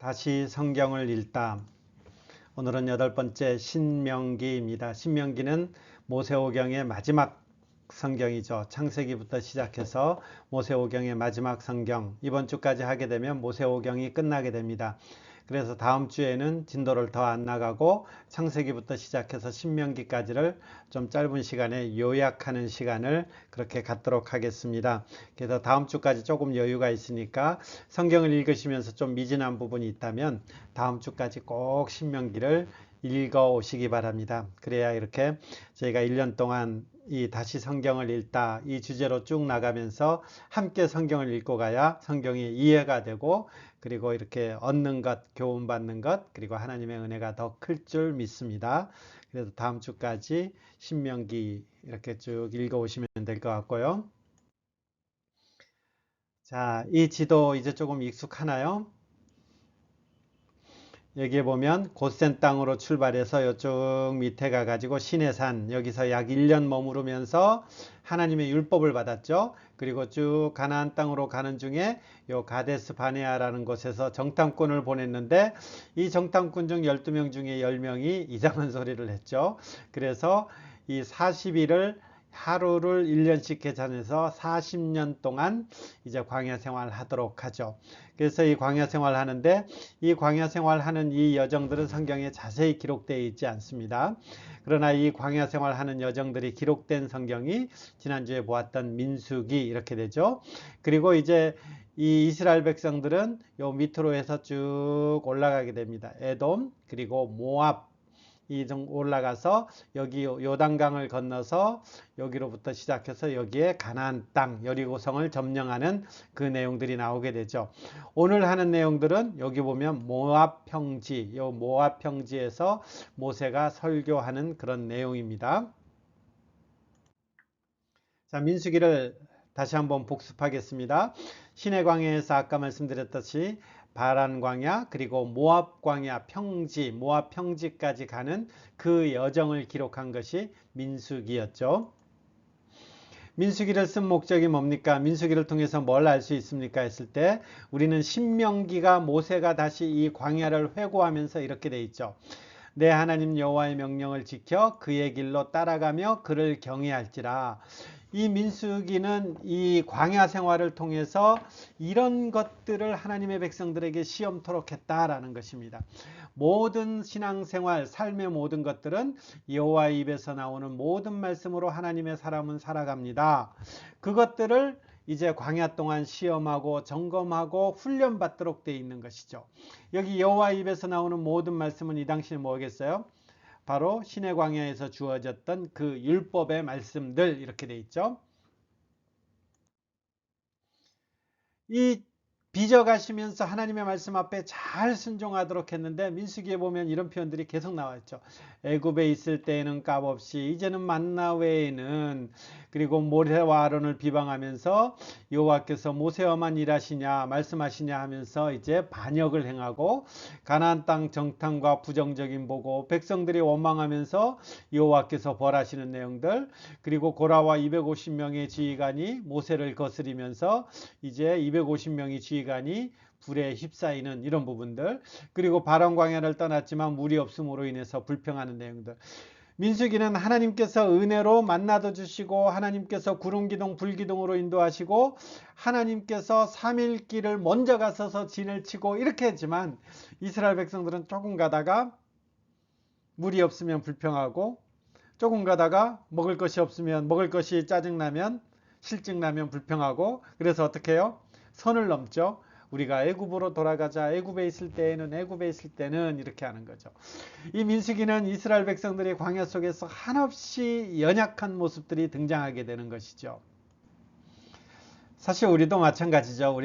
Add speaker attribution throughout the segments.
Speaker 1: 다시 성경을 읽다. 오늘은 8번째 신명기입니다. 신명기는 모세오경의 마지막 성경이죠. 창세기부터 시작해서 모세오경의 마지막 성경, 이번 주까지 하게 되면 모세오경이 끝나게 됩니다. 그래서 다음 주에는 진도를 더 안 나가고 창세기부터 시작해서 신명기까지를 좀 짧은 시간에 요약하는 시간을 그렇게 갖도록 하겠습니다. 그래서 다음 주까지 조금 여유가 있으니까 성경을 읽으시면서 좀 미진한 부분이 있다면 다음 주까지 꼭 신명기를 읽어 오시기 바랍니다. 그래야 이렇게 저희가 1년 동안 이 다시 성경을 읽다 이 주제로 쭉 나가면서 함께 성경을 읽고 가야 성경이 이해가 되고, 그리고 이렇게 얻는 것, 교훈받는 것, 그리고 하나님의 은혜가 더 클 줄 믿습니다. 그래서 다음 주까지 신명기 이렇게 쭉 읽어 오시면 될 것 같고요. 자, 이 지도 이제 조금 익숙하나요? 여기에 보면 곧센 땅으로 출발해서 이쪽 밑에 가가지고 시내산, 여기서 약 1년 머무르면서 하나님의 율법을 받았죠. 그리고 쭉 가나안 땅으로 가는 중에 요 가데스 바네아라는 곳에서 정탐꾼을 보냈는데, 이 정탐꾼 중 12명 중에 10명이 이상한 소리를 했죠. 그래서 이 40일을 하루를 1년씩 계산해서 40년 동안 이제 광야 생활을 하도록 하죠. 그래서 이 광야 생활을 하는데, 이 광야 생활을 하는 이 여정들은 성경에 자세히 기록되어 있지 않습니다. 그러나 이 광야 생활을 하는 여정들이 기록된 성경이 지난주에 보았던 민수기 이렇게 되죠. 그리고 이제 이 이스라엘 백성들은 요 밑으로 해서 쭉 올라가게 됩니다. 에돔, 그리고 모압, 올라가서 여기 요단강을 건너서 여기로부터 시작해서 여기에 가나안 땅 여리고성을 점령하는 그 내용들이 나오게 되죠. 오늘 하는 내용들은 여기 보면 모압 평지, 요 모압 평지에서 모세가 설교하는 그런 내용입니다. 자, 민수기를 다시 한번 복습하겠습니다. 시내 광야에서 아까 말씀드렸듯이 바란 광야, 그리고 모압 광야 평지, 모압 평지까지 가는 그 여정을 기록한 것이 민수기였죠. 민수기를 쓴 목적이 뭡니까? 민수기를 통해서 뭘 알 수 있습니까? 했을 때 우리는 신명기가 모세가 다시 이 광야를 회고하면서 이렇게 돼 있죠. 내 하나님 여호와의 명령을 지켜 그의 길로 따라가며 그를 경외할지라. 이 민수기는 이 광야 생활을 통해서 이런 것들을 하나님의 백성들에게 시험토록 했다라는 것입니다. 모든 신앙생활, 삶의 모든 것들은 여호와의 입에서 나오는 모든 말씀으로 하나님의 사람은 살아갑니다. 그것들을 이제 광야 동안 시험하고 점검하고 훈련받도록 되어 있는 것이죠. 여기 여호와의 입에서 나오는 모든 말씀은 이 당시에 뭐겠어요? 바로 시내 광야에서 주어졌던 그 율법의 말씀들 이렇게 돼 있죠. 이 빚어가시면서 하나님의 말씀 앞에 잘 순종하도록 했는데, 민수기에 보면 이런 표현들이 계속 나와 있죠. 애굽에 있을 때에는 값없이 이제는 만나 외에는, 그리고 모세와 아론을 비방하면서 여호와께서 모세와만 일하시냐 말씀하시냐 하면서 이제 반역을 행하고, 가나안 땅 정탐과 부정적인 보고 백성들이 원망하면서 여호와께서 벌하시는 내용들, 그리고 고라와 250명의 지휘관이 모세를 거스리면서 이제 250명의 지휘관이 불에 휩싸이는 이런 부분들, 그리고 바람 광야를 떠났지만 물이 없음으로 인해서 불평하는 내용들. 민수기는 하나님께서 은혜로 만나도 주시고, 하나님께서 구름기둥 불기둥으로 인도하시고, 하나님께서 3일길을 먼저 가서서 진을 치고 이렇게 했지만, 이스라엘 백성들은 조금 가다가 물이 없으면 불평하고, 조금 가다가 먹을 것이 없으면, 먹을 것이 짜증나면, 실증나면 불평하고, 그래서 어떻게 해요? 선을 넘죠. 우리가 애굽으로 돌아가자, 애굽에 있을 때는 이렇게 하는 거죠. 이 민수기는 이스라엘 백성들의 광야 속에서 한없이 연약한 모습들이 등장하게 되는 것이죠. 사실 우리도 마찬가지죠.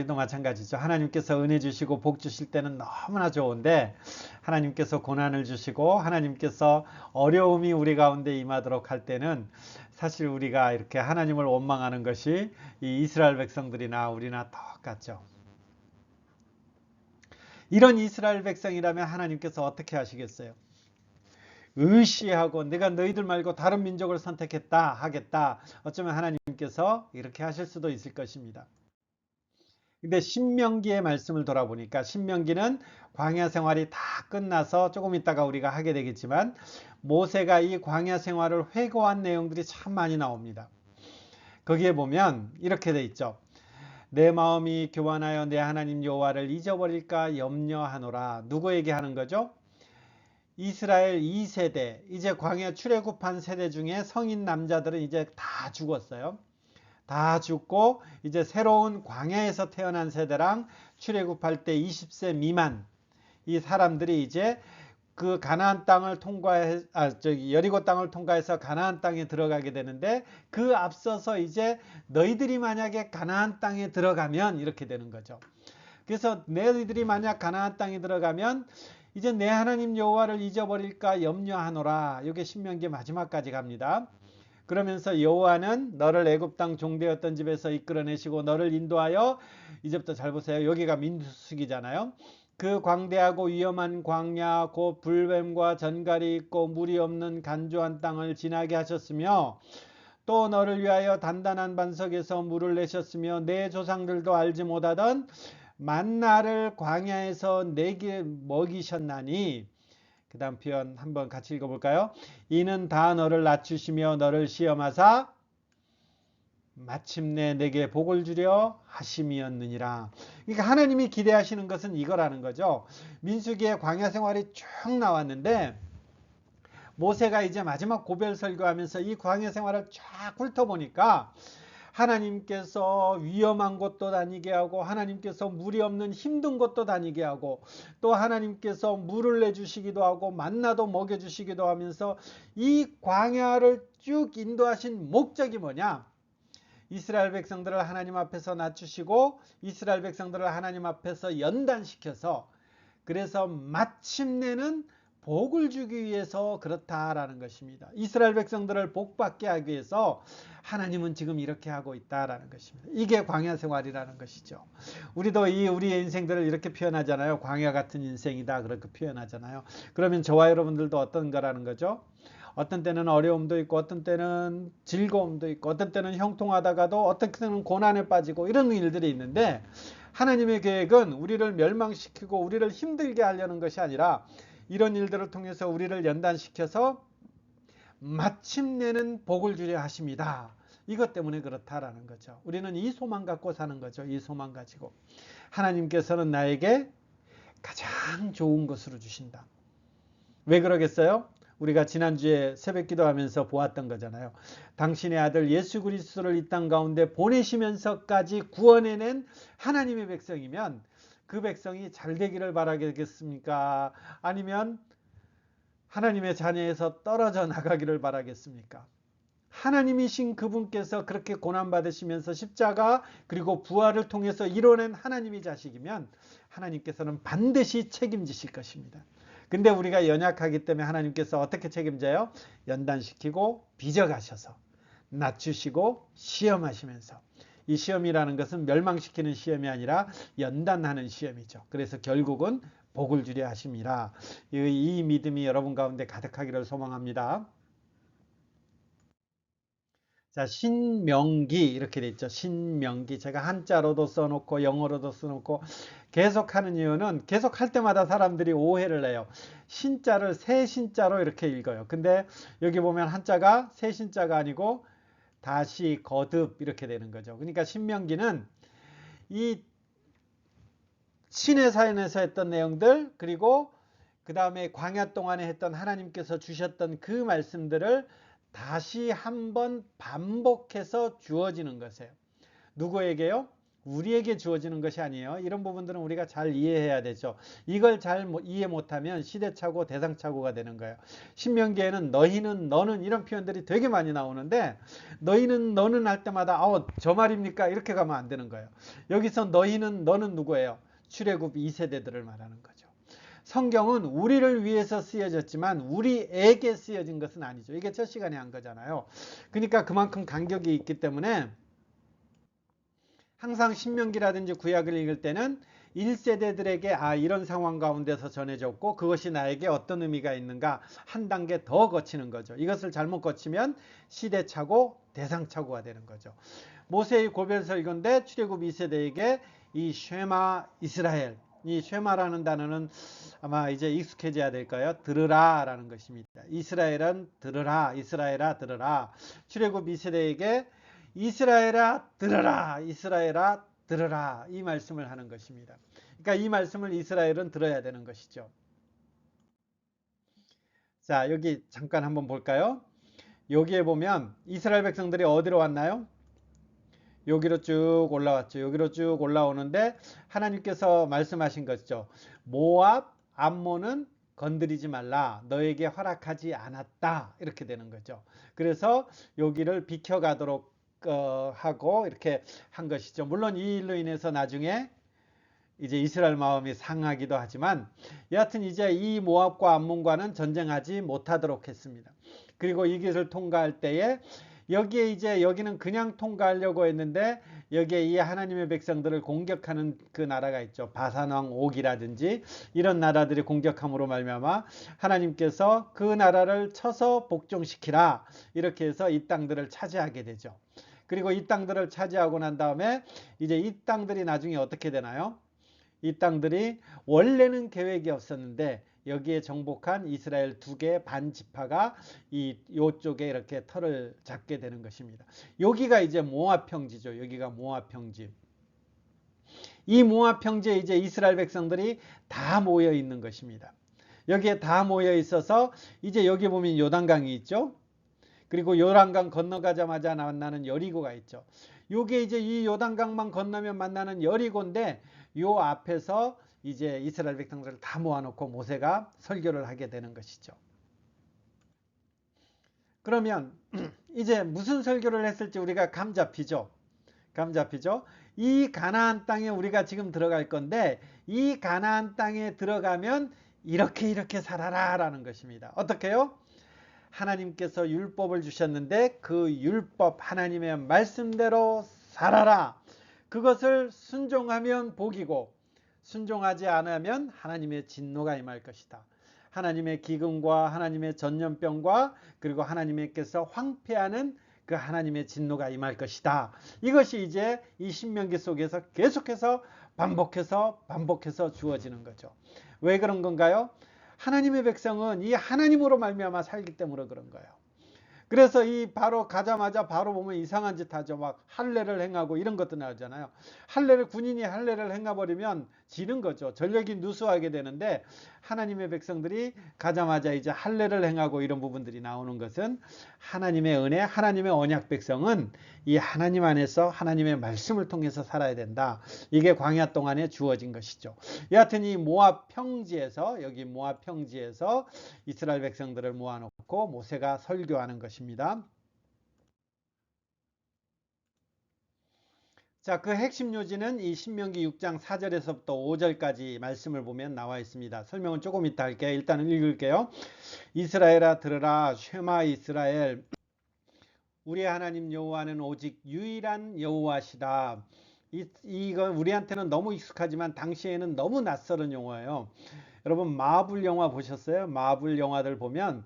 Speaker 1: 하나님께서 은혜 주시고 복 주실 때는 너무나 좋은데, 하나님께서 고난을 주시고 하나님께서 어려움이 우리 가운데 임하도록 할 때는 사실 우리가 이렇게 하나님을 원망하는 것이 이 이스라엘 백성들이나 우리나 똑같죠. 이런 이스라엘 백성이라면 하나님께서 어떻게 하시겠어요? 의시하고 내가 너희들 말고 다른 민족을 선택했다 하겠다. 어쩌면 하나님께서 이렇게 하실 수도 있을 것입니다. 근데 신명기의 말씀을 돌아보니까 신명기는 광야 생활이 다 끝나서 조금 있다가 우리가 하게 되겠지만 모세가 이 광야 생활을 회고한 내용들이 참 많이 나옵니다. 거기에 보면 이렇게 돼 있죠. 내 마음이 교만하여 내 하나님 여호와를 잊어버릴까 염려하노라. 누구에게 하는 거죠? 이스라엘 2세대, 이제 광야 출애굽한 세대 중에 성인 남자들은 이제 다 죽었어요. 다 죽고 이제 새로운 광야에서 태어난 세대랑 출애굽할 때 20세 미만 이 사람들이 이제 그 가나안 땅을 통과해 여리고 땅을 통과해서 가나안 땅에 들어가게 되는데, 그 앞서서 이제 너희들이 만약에 가나안 땅에 들어가면 이렇게 되는 거죠. 그래서 너희들이 만약 가나안 땅에 들어가면 이제 내 하나님 여호와를 잊어버릴까 염려하노라. 이게 신명기 마지막까지 갑니다. 그러면서 여호와는 너를 애굽 땅 종되었던 집에서 이끌어내시고 너를 인도하여, 이제부터 잘 보세요. 여기가 민수기잖아요. 그 광대하고 위험한 광야 곧 불뱀과 전갈이 있고 물이 없는 간조한 땅을 지나게 하셨으며, 또 너를 위하여 단단한 반석에서 물을 내셨으며 내 조상들도 알지 못하던 만나를 광야에서 내게 먹이셨나니. 그 다음 표현 한번 같이 읽어볼까요? 이는 다 너를 낮추시며 너를 시험하사 마침내 내게 복을 주려 하심이었느니라. 그러니까 하나님이 기대하시는 것은 이거라는 거죠. 민수기의 광야 생활이 쭉 나왔는데 모세가 이제 마지막 고별 설교하면서 이 광야 생활을 쫙 훑어보니까 하나님께서 위험한 곳도 다니게 하고 하나님께서 물이 없는 힘든 곳도 다니게 하고 또 하나님께서 물을 내주시기도 하고 만나도 먹여주시기도 하면서 이 광야를 쭉 인도하신 목적이 뭐냐? 이스라엘 백성들을 하나님 앞에서 낮추시고 이스라엘 백성들을 하나님 앞에서 연단시켜서, 그래서 마침내는 복을 주기 위해서 그렇다라는 것입니다. 이스라엘 백성들을 복받게 하기 위해서 하나님은 지금 이렇게 하고 있다라는 것입니다. 이게 광야 생활이라는 것이죠. 우리도 우리의 인생들을 이렇게 표현하잖아요. 광야 같은 인생이다 그렇게 표현하잖아요. 그러면 저와 여러분들도 어떤 거라는 거죠? 어떤 때는 어려움도 있고 어떤 때는 즐거움도 있고 어떤 때는 형통하다가도 어떤 때는 고난에 빠지고 이런 일들이 있는데, 하나님의 계획은 우리를 멸망시키고 우리를 힘들게 하려는 것이 아니라 이런 일들을 통해서 우리를 연단시켜서 마침내는 복을 주려 하십니다. 이것 때문에 그렇다라는 거죠. 우리는 이 소망 갖고 사는 거죠. 이 소망 가지고 하나님께서는 나에게 가장 좋은 것으로 주신다. 왜 그러겠어요? 우리가 지난주에 새벽 기도하면서 보았던 거잖아요. 당신의 아들 예수 그리스도를 이 땅 가운데 보내시면서까지 구원해낸 하나님의 백성이면 그 백성이 잘 되기를 바라겠습니까? 아니면 하나님의 자녀에서 떨어져 나가기를 바라겠습니까? 하나님이신 그분께서 그렇게 고난받으시면서 십자가 그리고 부활을 통해서 이뤄낸 하나님의 자식이면 하나님께서는 반드시 책임지실 것입니다. 근데 우리가 연약하기 때문에 하나님께서 어떻게 책임져요? 연단시키고 빚어가셔서 낮추시고 시험하시면서, 이 시험이라는 것은 멸망시키는 시험이 아니라 연단하는 시험이죠. 그래서 결국은 복을 주려 하심이라. 이 믿음이 여러분 가운데 가득하기를 소망합니다. 자, 신명기 이렇게 돼 있죠. 신명기. 제가 한자로도 써놓고 영어로도 써놓고 계속 하는 이유는 계속 할 때마다 사람들이 오해를 해요. 신자를 새 신자로 이렇게 읽어요. 근데 여기 보면 한자가 새 신자가 아니고 다시 거듭 이렇게 되는 거죠. 그러니까 신명기는 이 신의 사연에서 했던 내용들, 그리고 그 다음에 광야 동안에 했던 하나님께서 주셨던 그 말씀들을 다시 한번 반복해서 주어지는 것이에요. 누구에게요? 우리에게 주어지는 것이 아니에요. 이런 부분들은 우리가 잘 이해해야 되죠. 이걸 잘 이해 못하면 시대착오, 대상착오가 되는 거예요. 신명기에는 너희는, 너는 이런 표현들이 되게 많이 나오는데 너희는, 너는 할 때마다 저 말입니까? 이렇게 가면 안 되는 거예요. 여기서 너희는, 너는 누구예요? 출애굽 2세대들을 말하는 거죠. 성경은 우리를 위해서 쓰여졌지만 우리에게 쓰여진 것은 아니죠. 이게 첫 시간에 한 거잖아요. 그러니까 그만큼 간격이 있기 때문에 항상 신명기라든지 구약을 읽을 때는 1세대들에게 이런 상황 가운데서 전해졌고 그것이 나에게 어떤 의미가 있는가 한 단계 더 거치는 거죠. 이것을 잘못 거치면 시대착오, 대상착오가 되는 거죠. 모세의 고별설교인데 출애굽 2세대에게 이 쉐마 이스라엘, 이 쉐마라는 단어는 아마 이제 익숙해져야 될까요? 들으라 라는 것입니다. 이스라엘은 들으라, 이스라엘아 들으라. 출애굽 2세대에게 이스라엘아 들으라, 이스라엘아 들으라, 이 말씀을 하는 것입니다. 그러니까 이 말씀을 이스라엘은 들어야 되는 것이죠. 자, 여기 잠깐 한번 볼까요? 여기에 보면 이스라엘 백성들이 어디로 왔나요? 여기로 쭉 올라왔죠. 여기로 쭉 올라오는데 하나님께서 말씀하신 것이죠. 모압, 암몬은 건드리지 말라. 너에게 허락하지 않았다. 이렇게 되는 거죠. 그래서 여기를 비켜가도록 하고 이렇게 한 것이죠. 물론 이 일로 인해서 나중에 이제 이스라엘 마음이 상하기도 하지만 여하튼 이제 이 모압과 암몬과는 전쟁하지 못하도록 했습니다. 그리고 이 길을 통과할 때에 여기에 이제 여기는 그냥 통과하려고 했는데 여기에 이 하나님의 백성들을 공격하는 그 나라가 있죠. 바산왕 옥이라든지 이런 나라들이 공격함으로 말미암아 하나님께서 그 나라를 쳐서 복종시키라, 이렇게 해서 이 땅들을 차지하게 되죠. 그리고 이 땅들을 차지하고 난 다음에 이제 이 땅들이 나중에 어떻게 되나요? 이 땅들이 원래는 계획이 없었는데 여기에 정복한 이스라엘 2개 반지파가 이쪽에 이렇게 털을 잡게 되는 것입니다. 여기가 이제 모압 평지죠. 여기가 모압 평지. 이 모압 평지에 이제 이스라엘 백성들이 다 모여 있는 것입니다. 여기에 다 모여 있어서 이제 여기 보면 요단강이 있죠. 그리고 요단강 건너가자마자 만나는 여리고가 있죠. 요게 이제 이 요단강만 건너면 만나는 여리고인데 요 앞에서 이제 이스라엘 백성들을 다 모아놓고 모세가 설교를 하게 되는 것이죠. 그러면 이제 무슨 설교를 했을지 우리가 감 잡히죠. 감 잡히죠. 이 가나안 땅에 우리가 지금 들어갈 건데 이 가나안 땅에 들어가면 이렇게 살아라 라는 것입니다. 어떻게요? 하나님께서 율법을 주셨는데 그 율법, 하나님의 말씀대로 살아라. 그것을 순종하면 복이고 순종하지 않으면 하나님의 진노가 임할 것이다. 하나님의 기근과 하나님의 전염병과 그리고 하나님께서 황폐하는 그 하나님의 진노가 임할 것이다. 이것이 이제 이 신명기 속에서 계속해서 반복해서 주어지는 거죠. 왜 그런 건가요? 하나님의 백성은 이 하나님으로 말미암아 살기 때문에 그런 거예요. 그래서 이 바로 가자마자 바로 보면 이상한 짓 하죠. 막 할례를 행하고 이런 것도 나오잖아요. 군인이 할례를 행해버리면 지는 거죠. 전력이 누수하게 되는데 하나님의 백성들이 가자마자 이제 할례를 행하고 이런 부분들이 나오는 것은 하나님의 은혜, 하나님의 언약 백성은 이 하나님 안에서 하나님의 말씀을 통해서 살아야 된다. 이게 광야 동안에 주어진 것이죠. 여하튼 이 모압 평지에서 여기 모압 평지에서 이스라엘 백성들을 모아놓고 모세가 설교하는 것입니다. 자, 그 핵심 요지는 이 신명기 6장 4절에서부터 5절까지 말씀을 보면 나와 있습니다. 설명은 조금 이따 할게요. 일단은 읽을게요. 이스라엘아 들으라. 쉐마 이스라엘. 우리 하나님 여호와는 오직 유일한 여호와시다. 이건 우리한테는 너무 익숙하지만 당시에는 너무 낯설은 용어예요. 여러분 마블 영화 보셨어요? 마블 영화들 보면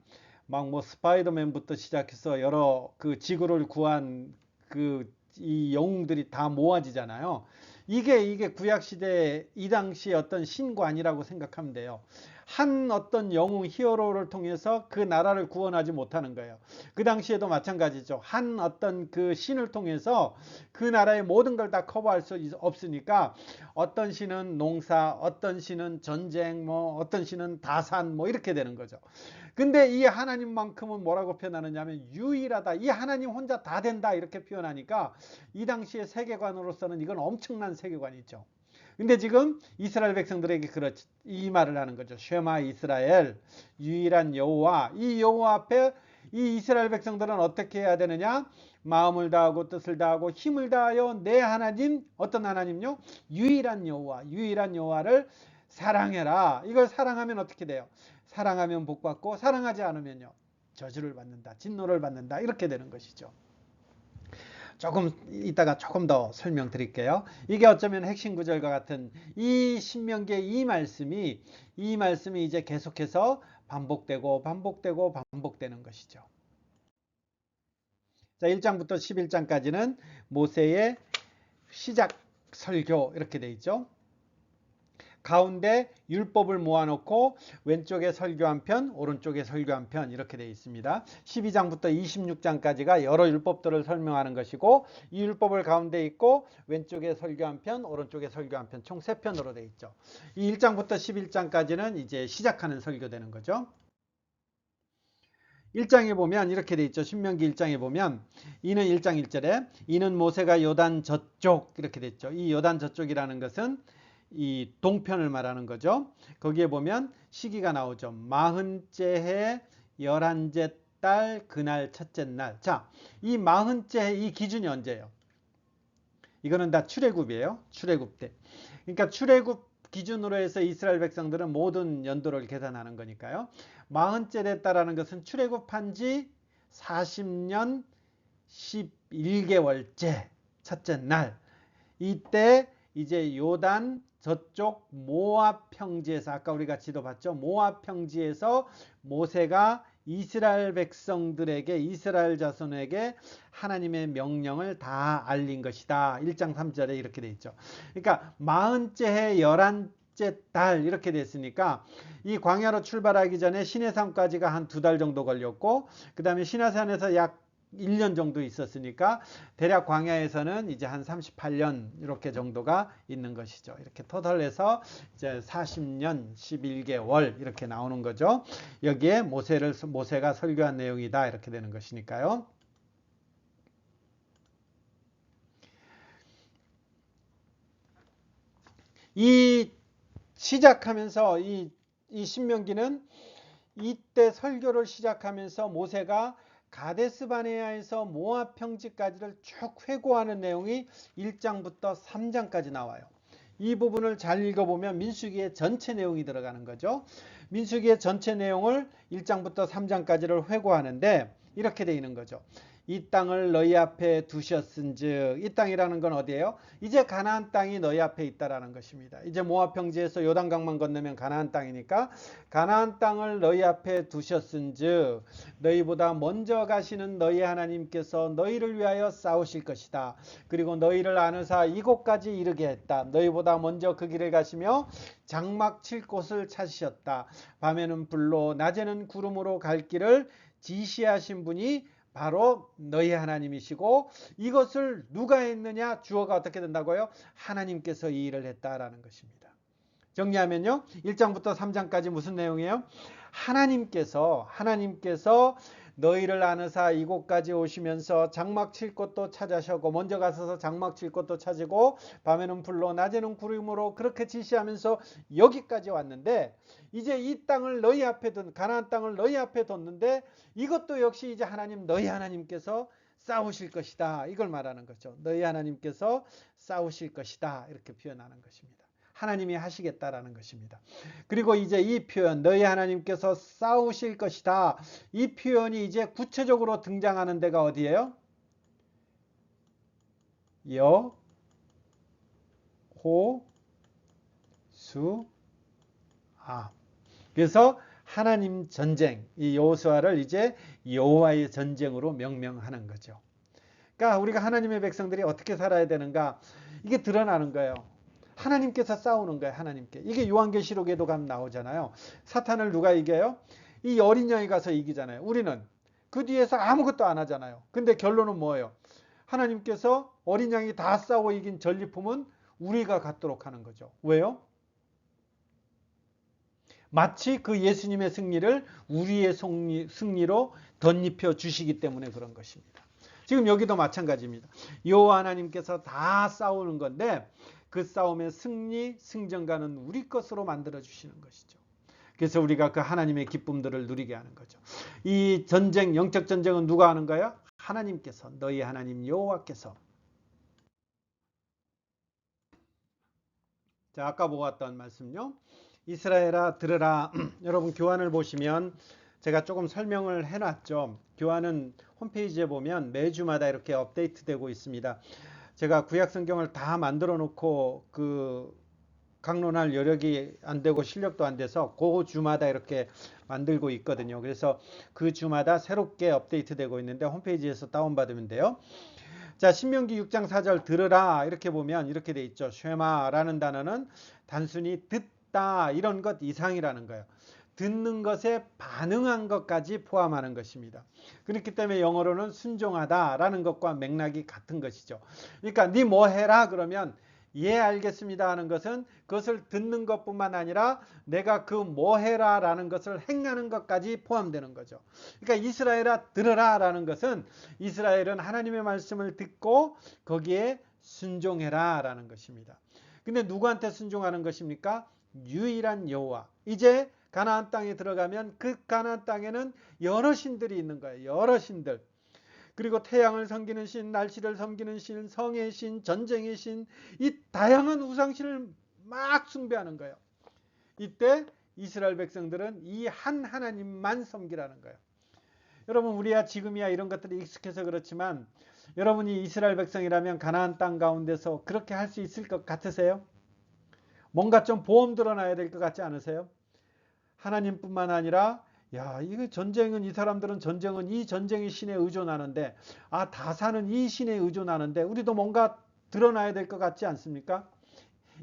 Speaker 1: 막 뭐 스파이더맨부터 시작해서 여러 그 지구를 구한 이 영웅들이 다 모아지잖아요. 이게 구약 시대 이 당시 어떤 신관이라고 생각하면 돼요. 한 어떤 영웅 히어로를 통해서 그 나라를 구원하지 못하는 거예요. 그 당시에도 마찬가지죠. 한 어떤 그 신을 통해서 그 나라의 모든 걸 다 커버할 수 없으니까 어떤 신은 농사, 어떤 신은 전쟁, 뭐 어떤 신은 다산, 뭐 이렇게 되는 거죠. 근데 이 하나님만큼은 뭐라고 표현하느냐면 유일하다. 이 하나님 혼자 다 된다 이렇게 표현하니까 이 당시의 세계관으로서는 이건 엄청난 세계관이죠. 근데 지금 이스라엘 백성들에게 이 말을 하는 거죠. 쉐마 이스라엘, 유일한 여호와. 이 여호와 앞에 이 이스라엘 백성들은 어떻게 해야 되느냐? 마음을 다하고 뜻을 다하고 힘을 다하여 내 하나님, 어떤 하나님요? 유일한 여호와, 유일한 여호와를 사랑해라. 이걸 사랑하면 어떻게 돼요? 사랑하면 복받고 사랑하지 않으면요, 저주를 받는다, 진노를 받는다, 이렇게 되는 것이죠. 조금 이따가 조금 더 설명드릴게요. 이게 어쩌면 핵심 구절과 같은 이 신명기의 이 말씀이 이제 계속해서 반복되는 것이죠. 자, 1장부터 11장까지는 모세의 시작 설교 이렇게 돼 있죠. 가운데 율법을 모아놓고 왼쪽에 설교 한 편, 오른쪽에 설교 한 편 이렇게 되어 있습니다. 12장부터 26장까지가 여러 율법들을 설명하는 것이고 이 율법을 가운데 있고 왼쪽에 설교 한 편, 오른쪽에 설교 한 편, 총 3편으로 되어 있죠. 이 1장부터 11장까지는 이제 시작하는 설교되는 거죠. 1장에 보면 이렇게 돼 있죠. 신명기 1장에 보면 이는 1장 1절에 이는 모세가 요단 저쪽 이렇게 돼 있죠. 이 요단 저쪽이라는 것은 이 동편을 말하는 거죠. 거기에 보면 시기가 나오죠. 40째 해 11째 달 그날 첫째 날. 자, 이 40째 해 이 기준이 언제예요? 이거는 다 출애굽이에요. 출애굽 때. 그러니까 출애굽 기준으로 해서 이스라엘 백성들은 모든 연도를 계산하는 거니까요. 40째 됐다라는 것은 출애굽한 지 40년 11개월째 첫째 날. 이때 이제 요단 저쪽 모압 평지에서 아까 우리가 지도 봤죠. 모압 평지에서 모세가 이스라엘 백성들에게 이스라엘 자손에게 하나님의 명령을 다 알린 것이다. 1장 3절에 이렇게 돼 있죠. 그러니까 40째 해 11째 달 이렇게 됐으니까 이 광야로 출발하기 전에 시내산까지가 한 2달 정도 걸렸고 그 다음에 시내산에서 약 1년 정도 있었으니까 대략 광야에서는 이제 한 38년 이렇게 정도가 있는 것이죠. 이렇게 토탈해서 이제 40년 11개월 이렇게 나오는 거죠. 여기에 모세가 설교한 내용이다 이렇게 되는 것이니까요. 이 시작하면서 이 신명기는 이때 설교를 시작하면서 모세가 가데스 바네아에서 모압 평지까지를 쭉 회고하는 내용이 1장부터 3장까지 나와요. 이 부분을 잘 읽어보면 민수기의 전체 내용이 들어가는 거죠. 민수기의 전체 내용을 1장부터 3장까지를 회고하는데 이렇게 되어 있는 거죠. 이 땅을 너희 앞에 두셨은즉 이 땅이라는 건 어디예요? 이제 가나안 땅이 너희 앞에 있다라는 것입니다. 이제 모압 평지에서 요단강만 건너면 가나안 땅이니까 가나안 땅을 너희 앞에 두셨은즉 너희보다 먼저 가시는 너희 하나님께서 너희를 위하여 싸우실 것이다. 그리고 너희를 아느사 이곳까지 이르게 했다. 너희보다 먼저 그 길을 가시며 장막 칠 곳을 찾으셨다. 밤에는 불로 낮에는 구름으로 갈 길을 지시하신 분이 바로 너희 하나님이시고 이것을 누가 했느냐? 주어가 어떻게 된다고요? 하나님께서 이 일을 했다라는 것입니다. 정리하면요. 1장부터 3장까지 무슨 내용이에요? 하나님께서 너희를 아느사 이곳까지 오시면서 장막 칠 곳도 찾으셨고 먼저 가서서 장막 칠 곳도 찾으고 밤에는 불로 낮에는 구름으로 그렇게 지시하면서 여기까지 왔는데 이제 이 땅을 너희 앞에 가나안 땅을 너희 앞에 뒀는데 이것도 역시 이제 너희 하나님께서 싸우실 것이다. 이걸 말하는 거죠. 너희 하나님께서 싸우실 것이다. 이렇게 표현하는 것입니다. 하나님이 하시겠다라는 것입니다. 그리고 이제 이 표현 너희 하나님께서 싸우실 것이다. 이 표현이 이제 구체적으로 등장하는 데가 어디예요? 여, 호, 수, 아. 그래서 하나님 전쟁, 이 여호수아를 이제 여호와의 전쟁으로 명명하는 거죠. 그러니까 우리가 하나님의 백성들이 어떻게 살아야 되는가 이게 드러나는 거예요. 하나님께서 싸우는 거예요. 하나님께. 이게 요한계시록에도 가면 나오잖아요. 사탄을 누가 이겨요? 이 어린 양이 가서 이기잖아요. 우리는 그 뒤에서 아무것도 안 하잖아요. 근데 결론은 뭐예요? 하나님께서 어린 양이 다 싸워 이긴 전리품은 우리가 갖도록 하는 거죠. 왜요? 마치 그 예수님의 승리를 우리의 승리로 덧입혀 주시기 때문에 그런 것입니다. 지금 여기도 마찬가지입니다. 여호와 하나님께서 다 싸우는 건데 그 싸움의 승전가는 우리 것으로 만들어 주시는 것이죠. 그래서 우리가 그 하나님의 기쁨들을 누리게 하는 거죠. 이 전쟁, 영적 전쟁은 누가 하는 거예요? 하나님께서, 너희 하나님 여호와께서. 자, 아까 보았던 말씀요. 이스라엘아 들으라. 여러분 교환을 보시면 제가 조금 설명을 해놨죠. 교환은 홈페이지에 보면 매주마다 이렇게 업데이트되고 있습니다. 제가 구약 성경을 다 만들어 놓고 그 강론할 여력이 안 되고 실력도 안 돼서 그 주마다 이렇게 만들고 있거든요. 그래서 그 주마다 새롭게 업데이트 되고 있는데 홈페이지에서 다운받으면 돼요. 자, 신명기 6장 4절 들으라 이렇게 보면 이렇게 돼 있죠. 쉐마라는 단어는 단순히 듣다 이런 것 이상이라는 거예요. 듣는 것에 반응한 것까지 포함하는 것입니다. 그렇기 때문에 영어로는 순종하다라는 것과 맥락이 같은 것이죠. 그러니까 네 뭐 해라 그러면 예 알겠습니다 하는 것은 그것을 듣는 것뿐만 아니라 내가 그 뭐 해라 라는 것을 행하는 것까지 포함되는 거죠. 그러니까 이스라엘아 들으라 라는 것은 이스라엘은 하나님의 말씀을 듣고 거기에 순종해라 라는 것입니다. 근데 누구한테 순종하는 것입니까? 유일한 여호와. 이제 가나안 땅에 들어가면 그 가나안 땅에는 여러 신들이 있는 거예요. 여러 신들. 그리고 태양을 섬기는 신, 날씨를 섬기는 신, 성의 신, 전쟁의 신, 이 다양한 우상신을 막 숭배하는 거예요. 이때 이스라엘 백성들은 이 한 하나님만 섬기라는 거예요. 여러분 우리야 지금이야 이런 것들이 익숙해서 그렇지만 여러분이 이스라엘 백성이라면 가나안 땅 가운데서 그렇게 할 수 있을 것 같으세요? 뭔가 좀 보험 들어놔야 될 것 같지 않으세요? 하나님뿐만 아니라 야, 이거 전쟁은 이 사람들은 전쟁은 이 전쟁의 신에 의존하는데 다사는 이 신에 의존하는데 우리도 뭔가 드러나야 될 것 같지 않습니까?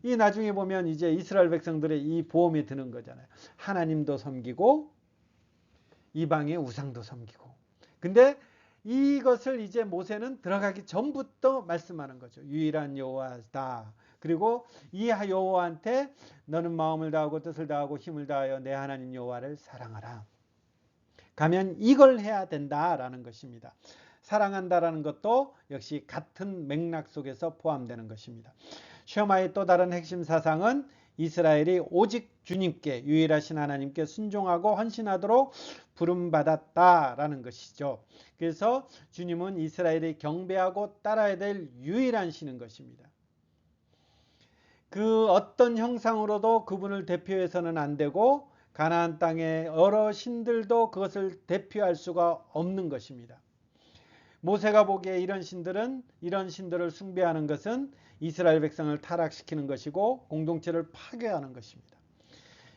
Speaker 1: 이 나중에 보면 이제 이스라엘 백성들의 이 보험이 드는 거잖아요. 하나님도 섬기고 이방의 우상도 섬기고. 근데 이것을 이제 모세는 들어가기 전부터 말씀하는 거죠. 유일한 여호와다. 그리고 이 여호와한테 너는 마음을 다하고 뜻을 다하고 힘을 다하여 내 하나님 여호와를 사랑하라. 가면 이걸 해야 된다라는 것입니다. 사랑한다라는 것도 역시 같은 맥락 속에서 포함되는 것입니다. 쉐마의 또 다른 핵심 사상은 이스라엘이 오직 주님께 유일하신 하나님께 순종하고 헌신하도록 부름받았다라는 것이죠. 그래서 주님은 이스라엘이 경배하고 따라야 될 유일한 신인 것입니다. 그 어떤 형상으로도 그분을 대표해서는 안 되고 가나안 땅의 여러 신들도 그것을 대표할 수가 없는 것입니다. 모세가 보기에 이런 신들을 숭배하는 것은 이스라엘 백성을 타락시키는 것이고 공동체를 파괴하는 것입니다.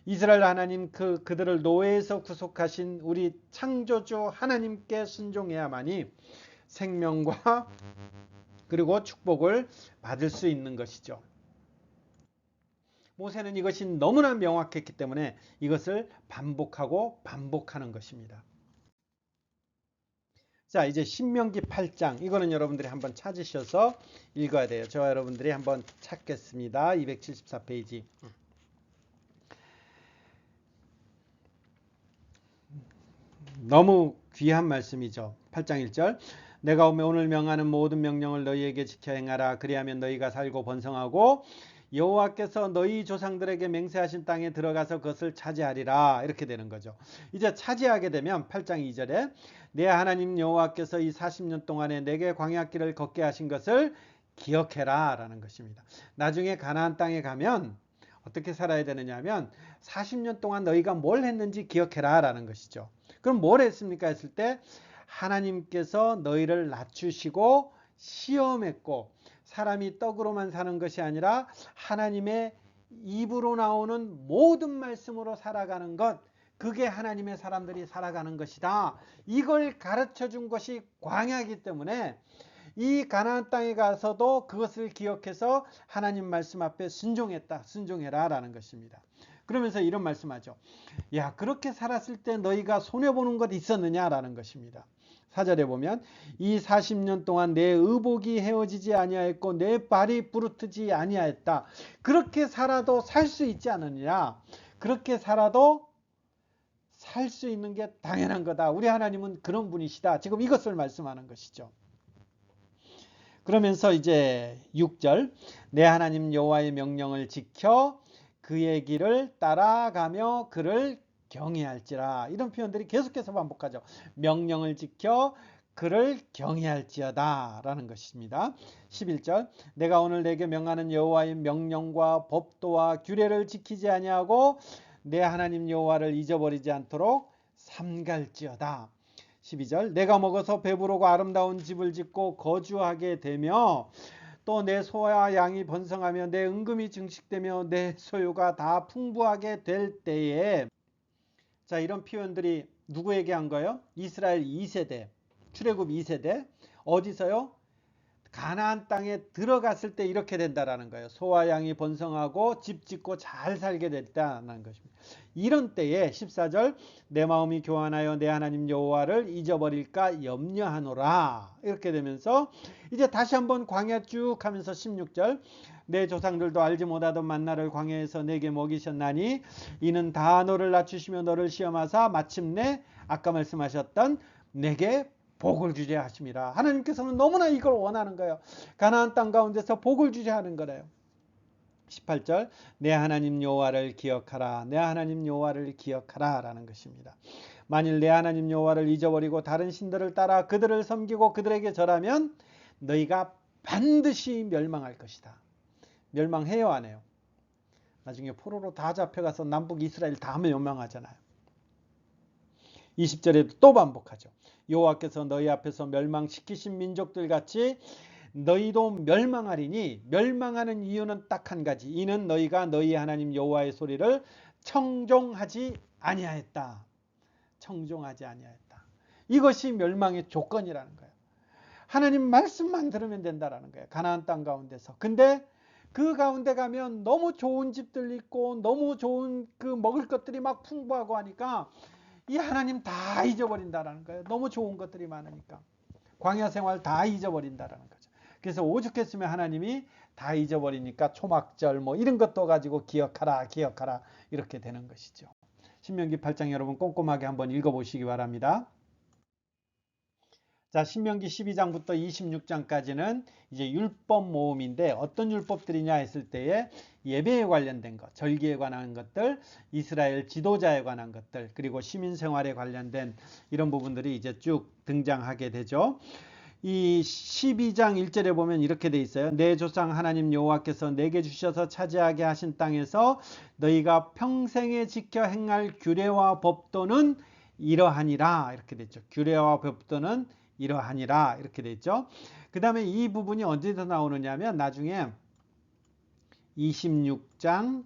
Speaker 1: 이스라엘 하나님 그들을 노예에서 구속하신 우리 창조주 하나님께 순종해야만이 생명과 그리고 축복을 받을 수 있는 것이죠. 모세는 이것이 너무나 명확했기 때문에 이것을 반복하고 반복하는 것입니다. 자, 이제 신명기 8장 이거는 여러분들이 한번 찾으셔서 읽어야 돼요. 저와 여러분들이 한번 찾겠습니다. 274페이지. 너무 귀한 말씀이죠. 8장 1절. 내가 오늘 명하는 모든 명령을 너희에게 지켜 행하라. 그리하면 너희가 살고 번성하고 여호와께서 너희 조상들에게 맹세하신 땅에 들어가서 그것을 차지하리라. 이렇게 되는 거죠. 이제 차지하게 되면 8장 2절에 내 하나님 여호와께서 이 40년 동안에 내게 광야길을 걷게 하신 것을 기억해라 라는 것입니다. 나중에 가나안 땅에 가면 어떻게 살아야 되느냐 하면 40년 동안 너희가 뭘 했는지 기억해라 라는 것이죠. 그럼 뭘 했습니까 했을 때 하나님께서 너희를 낮추시고 시험했고 사람이 떡으로만 사는 것이 아니라 하나님의 입으로 나오는 모든 말씀으로 살아가는 것, 그게 하나님의 사람들이 살아가는 것이다. 이걸 가르쳐 준 것이 광야이기 때문에 이 가나안 땅에 가서도 그것을 기억해서 하나님 말씀 앞에 순종해라 라는 것입니다. 그러면서 이런 말씀하죠. 야, 그렇게 살았을 때 너희가 손해보는 것 있었느냐라는 것입니다. 4절에 보면 이 40년 동안 내 의복이 헤어지지 아니하였고 내 발이 부르트지 아니하였다. 그렇게 살아도 살 수 있지 않느냐. 그렇게 살아도 살 수 있는 게 당연한 거다. 우리 하나님은 그런 분이시다. 지금 이것을 말씀하는 것이죠. 그러면서 이제 6절 내 하나님 여호와의 명령을 지켜 그의 길을 따라가며 그를 경외할지라. 이런 표현들이 계속해서 반복하죠. 명령을 지켜 그를 경외할지어다 라는 것입니다. 11절 내가 오늘 내게 명하는 여호와의 명령과 법도와 규례를 지키지 아니하고 내 하나님 여호와를 잊어버리지 않도록 삼갈지어다. 12절 내가 먹어서 배부르고 아름다운 집을 짓고 거주하게 되며 또 내 소와 양이 번성하며 내 은금이 증식되며 내 소유가 다 풍부하게 될 때에, 자, 이런 표현들이 누구에게 한 거예요? 이스라엘 2세대, 출애굽 2세대. 어디서요? 가나안 땅에 들어갔을 때 이렇게 된다라는 거예요. 소와 양이 번성하고 집 짓고 잘 살게 됐다는 것입니다. 이런 때에 14절 내 마음이 교만하여 내 하나님 여호와를 잊어버릴까 염려하노라. 이렇게 되면서 이제 다시 한번 광야 쭉 하면서 16절 내 조상들도 알지 못하던 만나를 광야에서 내게 먹이셨나니 이는 다 너를 낮추시며 너를 시험하사 마침내 아까 말씀하셨던 내게 복을 주게 하심이라. 하나님께서는 너무나 이걸 원하는 거예요. 가나안 땅 가운데서 복을 주게 하는 거래요. 18절 내 하나님 여호와를 기억하라. 내 하나님 여호와를 기억하라 라는 것입니다. 만일 내 하나님 여호와를 잊어버리고 다른 신들을 따라 그들을 섬기고 그들에게 절하면 너희가 반드시 멸망할 것이다. 멸망해요 안 해요? 나중에 포로로 다 잡혀가서 남북 이스라엘 다 멸망하잖아요. 20절에도 또 반복하죠. 여호와께서 너희 앞에서 멸망시키신 민족들 같이 너희도 멸망하리니 멸망하는 이유는 딱 한 가지. 이는 너희가 너희 하나님 여호와의 소리를 청종하지 아니하였다. 청종하지 아니하였다. 이것이 멸망의 조건이라는 거예요. 하나님 말씀만 들으면 된다라는 거예요. 가나안 땅 가운데서. 근데 그 가운데 가면 너무 좋은 집들 있고 너무 좋은 그 먹을 것들이 막 풍부하고 하니까 이 하나님 다 잊어버린다라는 거예요. 너무 좋은 것들이 많으니까. 광야 생활 다 잊어버린다라는 거죠. 그래서 오죽했으면 하나님이 다 잊어버리니까 초막절 뭐 이런 것도 가지고 기억하라 기억하라 이렇게 되는 것이죠. 신명기 8장 여러분 꼼꼼하게 한번 읽어보시기 바랍니다. 자, 신명기 12장부터 26장까지는 이제 율법 모음인데 어떤 율법들이냐 했을 때에 예배에 관련된 것, 절기에 관한 것들, 이스라엘 지도자에 관한 것들, 그리고 시민 생활에 관련된 이런 부분들이 이제 쭉 등장하게 되죠. 이 12장 1절에 보면 이렇게 돼 있어요. 내 조상 하나님 여호와께서 내게 주셔서 차지하게 하신 땅에서 너희가 평생에 지켜 행할 규례와 법도는 이러하니라. 이렇게 됐죠. 규례와 법도는 이러하니라. 이렇게 됐죠. 그 다음에 이 부분이 언제서 나오느냐 하면 나중에 26장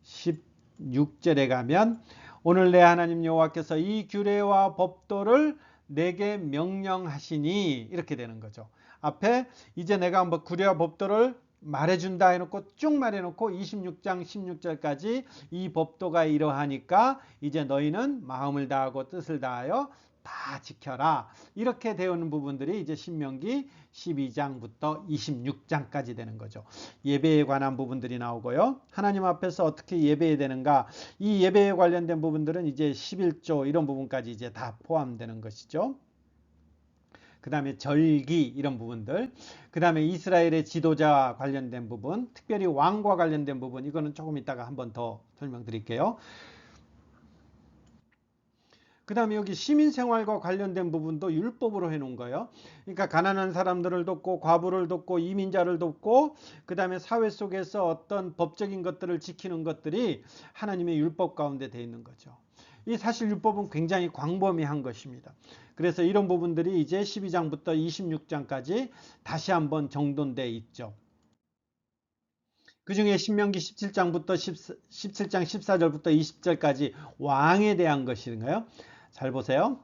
Speaker 1: 16절에 가면 오늘 내 하나님 여호와께서 이 규례와 법도를 내게 명령하시니 이렇게 되는 거죠. 앞에 이제 내가 뭐 규례와 법도를 말해준다 해놓고 쭉 말해놓고 26장 16절까지 이 법도가 이러하니까 이제 너희는 마음을 다하고 뜻을 다하여 다 지켜라. 이렇게 되는 부분들이 이제 신명기 12장부터 26장까지 되는 거죠. 예배에 관한 부분들이 나오고요. 하나님 앞에서 어떻게 예배해야 되는가. 이 예배에 관련된 부분들은 이제 11조 이런 부분까지 이제 다 포함되는 것이죠. 그 다음에 절기 이런 부분들, 그 다음에 이스라엘의 지도자와 관련된 부분, 특별히 왕과 관련된 부분, 이거는 조금 이따가 한번 더 설명드릴게요. 그 다음에 여기 시민생활과 관련된 부분도 율법으로 해놓은 거예요. 그러니까 가난한 사람들을 돕고 과부를 돕고 이민자를 돕고 그 다음에 사회 속에서 어떤 법적인 것들을 지키는 것들이 하나님의 율법 가운데 되어 있는 거죠. 이 사실 율법은 굉장히 광범위한 것입니다. 그래서 이런 부분들이 이제 12장부터 26장까지 다시 한번 정돈되어 있죠. 그 중에 신명기 17장부터 17장 14절부터 20절까지 왕에 대한 것인가요? 잘 보세요.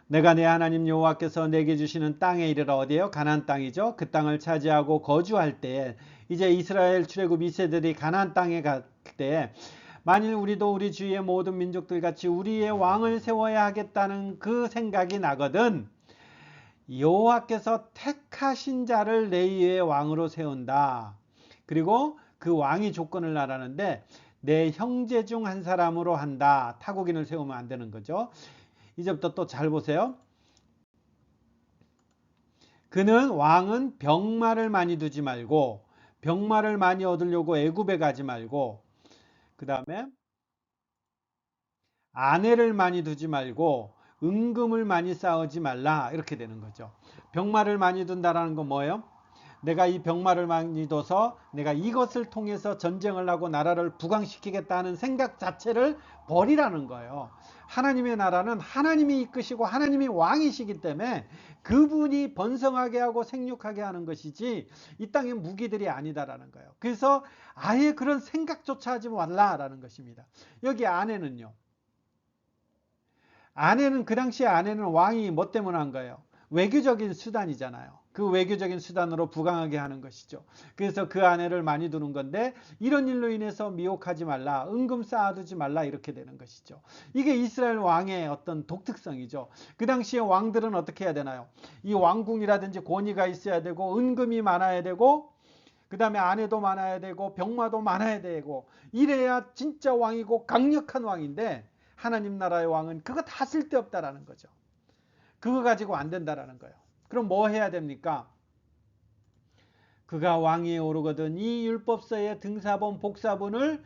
Speaker 1: 내가 내 하나님 여호와께서 내게 주시는 땅에 이르러 어디에요? 가나안 땅이죠. 그 땅을 차지하고 거주할 때에 이제 이스라엘 출애굽 2세들이 가나안 땅에 갈 때 만일 우리도 우리 주위의 모든 민족들 같이 우리의 왕을 세워야 하겠다는 그 생각이 나거든 여호와께서 택하신 자를 내 위에 왕으로 세운다. 그리고 그 왕이 조건을 나라는데 내 형제 중 한 사람으로 한다. 타국인을 세우면 안 되는 거죠. 이제부터 또 잘 보세요. 그는 왕은 병마를 많이 두지 말고 병마를 많이 얻으려고 애굽에 가지 말고 그 다음에 아내를 많이 두지 말고 은금을 많이 쌓지 말라. 이렇게 되는 거죠. 병마를 많이 둔다라는 건 뭐예요? 내가 이 병마를 많이 둬서 내가 이것을 통해서 전쟁을 하고 나라를 부강시키겠다 하는 생각 자체를 버리라는 거예요. 하나님의 나라는 하나님이 이끄시고 하나님이 왕이시기 때문에 그분이 번성하게 하고 생육하게 하는 것이지 이 땅의 무기들이 아니다라는 거예요. 그래서 아예 그런 생각조차 하지 말라라는 것입니다. 여기 아내는요. 아내는 그 당시에 아내는 왕이 뭐 때문에 한 거예요? 외교적인 수단이잖아요. 그 외교적인 수단으로 부강하게 하는 것이죠. 그래서 그 아내를 많이 두는 건데 이런 일로 인해서 미혹하지 말라, 은금 쌓아두지 말라 이렇게 되는 것이죠. 이게 이스라엘 왕의 어떤 독특성이죠. 그 당시에 왕들은 어떻게 해야 되나요? 이 왕궁이라든지 권위가 있어야 되고 은금이 많아야 되고 그 다음에 아내도 많아야 되고 병마도 많아야 되고 이래야 진짜 왕이고 강력한 왕인데 하나님 나라의 왕은 그거 다 쓸데없다라는 거죠. 그거 가지고 안 된다라는 거예요. 그럼 뭐 해야 됩니까? 그가 왕위에 오르거든 이 율법서의 등사본 복사본을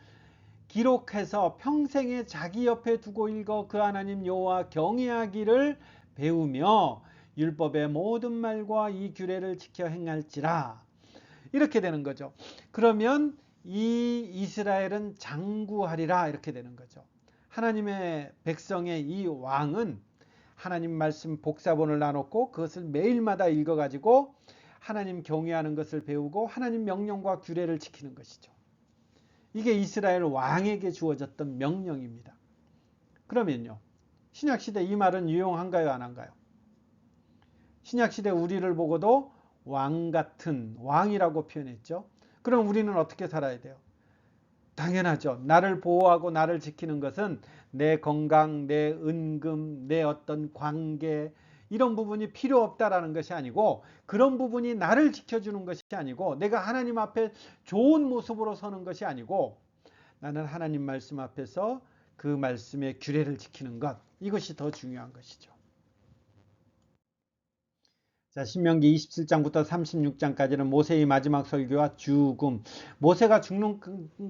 Speaker 1: 기록해서 평생에 자기 옆에 두고 읽어 그 하나님 여호와 경외하기를 배우며 율법의 모든 말과 이 규례를 지켜 행할지라. 이렇게 되는 거죠. 그러면 이 이스라엘은 장구하리라 이렇게 되는 거죠. 하나님의 백성의 이 왕은 하나님 말씀 복사본을 나눴고 그것을 매일마다 읽어가지고 하나님 경외하는 것을 배우고 하나님 명령과 규례를 지키는 것이죠. 이게 이스라엘 왕에게 주어졌던 명령입니다. 그러면요, 신약시대 이 말은 유용한가요, 안 한가요? 신약시대 우리를 보고도 왕 같은 왕이라고 표현했죠. 그럼 우리는 어떻게 살아야 돼요? 당연하죠. 나를 보호하고 나를 지키는 것은 내 건강, 내 은금, 내 어떤 관계 이런 부분이 필요 없다라는 것이 아니고 그런 부분이 나를 지켜주는 것이 아니고 내가 하나님 앞에 좋은 모습으로 서는 것이 아니고 나는 하나님 말씀 앞에서 그 말씀의 규례를 지키는 것 이것이 더 중요한 것이죠. 자, 신명기 27장부터 36장까지는 모세의 마지막 설교와 죽음, 모세가 죽는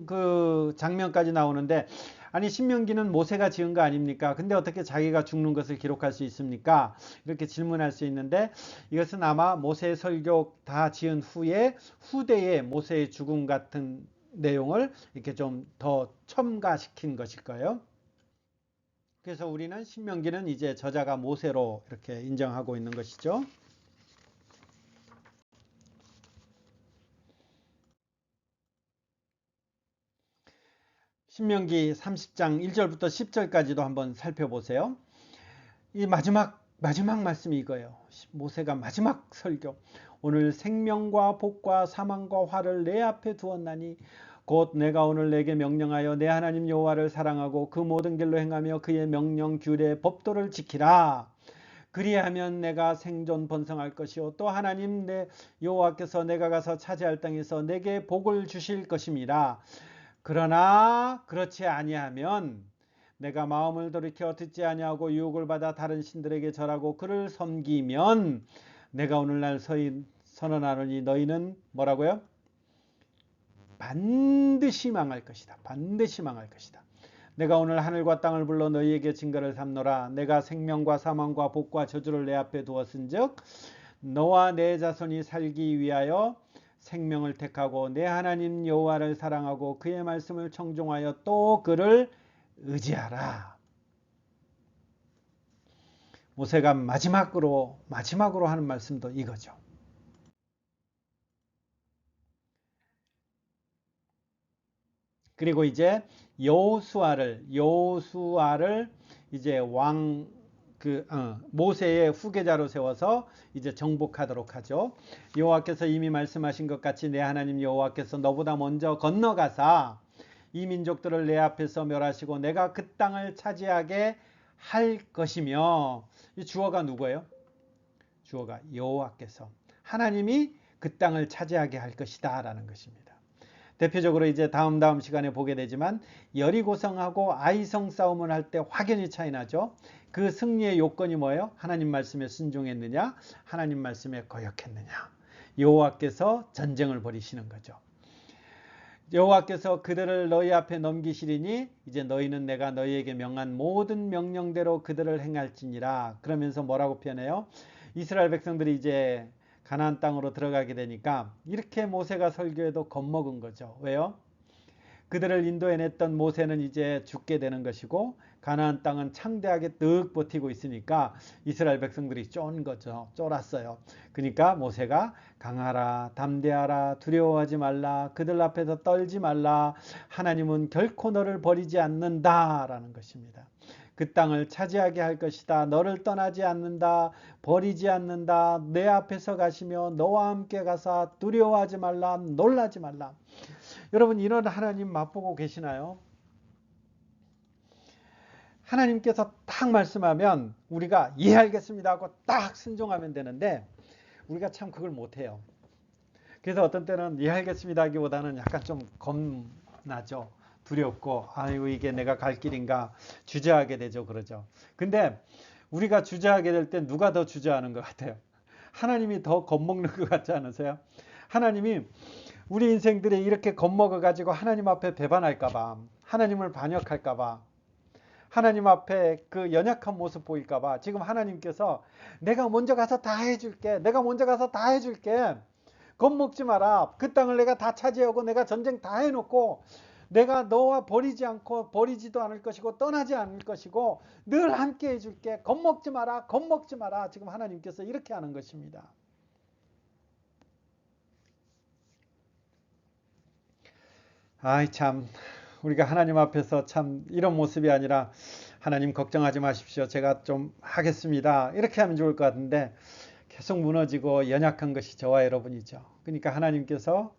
Speaker 1: 그 장면까지 나오는데 아니 신명기는 모세가 지은 거 아닙니까? 근데 어떻게 자기가 죽는 것을 기록할 수 있습니까? 이렇게 질문할 수 있는데 이것은 아마 모세의 설교 다 지은 후에 후대의 모세의 죽음 같은 내용을 이렇게 좀 더 첨가시킨 것일 거예요. 그래서 우리는 신명기는 이제 저자가 모세로 이렇게 인정하고 있는 것이죠. 신명기 30장 1절부터 10절까지도 한번 살펴보세요. 이 마지막 말씀이 이거예요. 모세가 마지막 설교. 오늘 생명과 복과 사망과 화를 내 앞에 두었나니 곧 내가 오늘 내게 명령하여 내 하나님 여호와를 사랑하고 그 모든 길로 행하며 그의 명령 규례 법도를 지키라. 그리하면 내가 생존 번성할 것이요 또 하나님 내 여호와께서 내가 가서 차지할 땅에서 내게 복을 주실 것임이라. 그러나 그렇지 아니하면 내가 마음을 돌이켜 듣지 아니하고 유혹을 받아 다른 신들에게 절하고 그를 섬기면 내가 오늘날 선언하노니 너희는 뭐라고요? 반드시 망할 것이다. 반드시 망할 것이다. 내가 오늘 하늘과 땅을 불러 너희에게 증거를 삼노라. 내가 생명과 사망과 복과 저주를 내 앞에 두었은즉 너와 내 자손이 살기 위하여 생명을 택하고 내 하나님 여호와를 사랑하고 그의 말씀을 청종하여 또 그를 의지하라. 모세가 마지막으로 하는 말씀도 이거죠. 그리고 이제 여호수아를 이제 모세의 후계자로 세워서 이제 정복하도록 하죠. 여호와께서 이미 말씀하신 것 같이 내 하나님 여호와께서 너보다 먼저 건너가사 이 민족들을 내 앞에서 멸하시고 내가 그 땅을 차지하게 할 것이며, 이 주어가 누구예요? 주어가 여호와께서, 하나님이 그 땅을 차지하게 할 것이다 라는 것입니다. 대표적으로 이제 다음 시간에 보게 되지만 여리고성하고 아이성 싸움을 할 때 확연히 차이 나죠. 그 승리의 요건이 뭐예요? 하나님 말씀에 순종했느냐, 하나님 말씀에 거역했느냐. 여호와께서 전쟁을 벌이시는 거죠. 여호와께서 그들을 너희 앞에 넘기시리니 이제 너희는 내가 너희에게 명한 모든 명령대로 그들을 행할지니라. 그러면서 뭐라고 표현해요? 이스라엘 백성들이 이제 가나안 땅으로 들어가게 되니까 이렇게 모세가 설교해도 겁먹은 거죠. 왜요? 그들을 인도해냈던 모세는 이제 죽게 되는 것이고 가나안 땅은 창대하게 뜩 버티고 있으니까 이스라엘 백성들이 쫀 거죠. 쫄았어요. 그러니까 모세가 강하라, 담대하라, 두려워하지 말라, 그들 앞에서 떨지 말라, 하나님은 결코 너를 버리지 않는다라는 것입니다. 그 땅을 차지하게 할 것이다. 너를 떠나지 않는다. 버리지 않는다. 내 앞에서 가시며 너와 함께 가사 두려워하지 말라. 놀라지 말라. 여러분, 이런 하나님 맛보고 계시나요? 하나님께서 딱 말씀하면 우리가 예 알겠습니다 하고 딱 순종하면 되는데 우리가 참 그걸 못해요. 그래서 어떤 때는 예 알겠습니다 하기보다는 약간 좀 겁나죠. 두렵고 아이고 이게 내가 갈 길인가 주저하게 되죠. 그러죠. 근데 우리가 주저하게 될 때 누가 더 주저하는 것 같아요? 하나님이 더 겁먹는 것 같지 않으세요? 하나님이 우리 인생들이 이렇게 겁먹어 가지고 하나님 앞에 배반할까 봐, 하나님을 반역할까 봐, 하나님 앞에 그 연약한 모습 보일까 봐 지금 하나님께서 내가 먼저 가서 다 해줄게, 내가 먼저 가서 다 해줄게, 겁먹지 마라, 그 땅을 내가 다 차지하고 내가 전쟁 다 해놓고 내가 너와 버리지 않고 버리지도 않을 것이고 떠나지 않을 것이고 늘 함께 해줄게, 겁먹지 마라, 겁먹지 마라. 지금 하나님께서 이렇게 하는 것입니다. 아이 참, 우리가 하나님 앞에서 참 이런 모습이 아니라 하나님 걱정하지 마십시오, 제가 좀 하겠습니다, 이렇게 하면 좋을 것 같은데 계속 무너지고 연약한 것이 저와 여러분이죠. 그러니까 하나님께서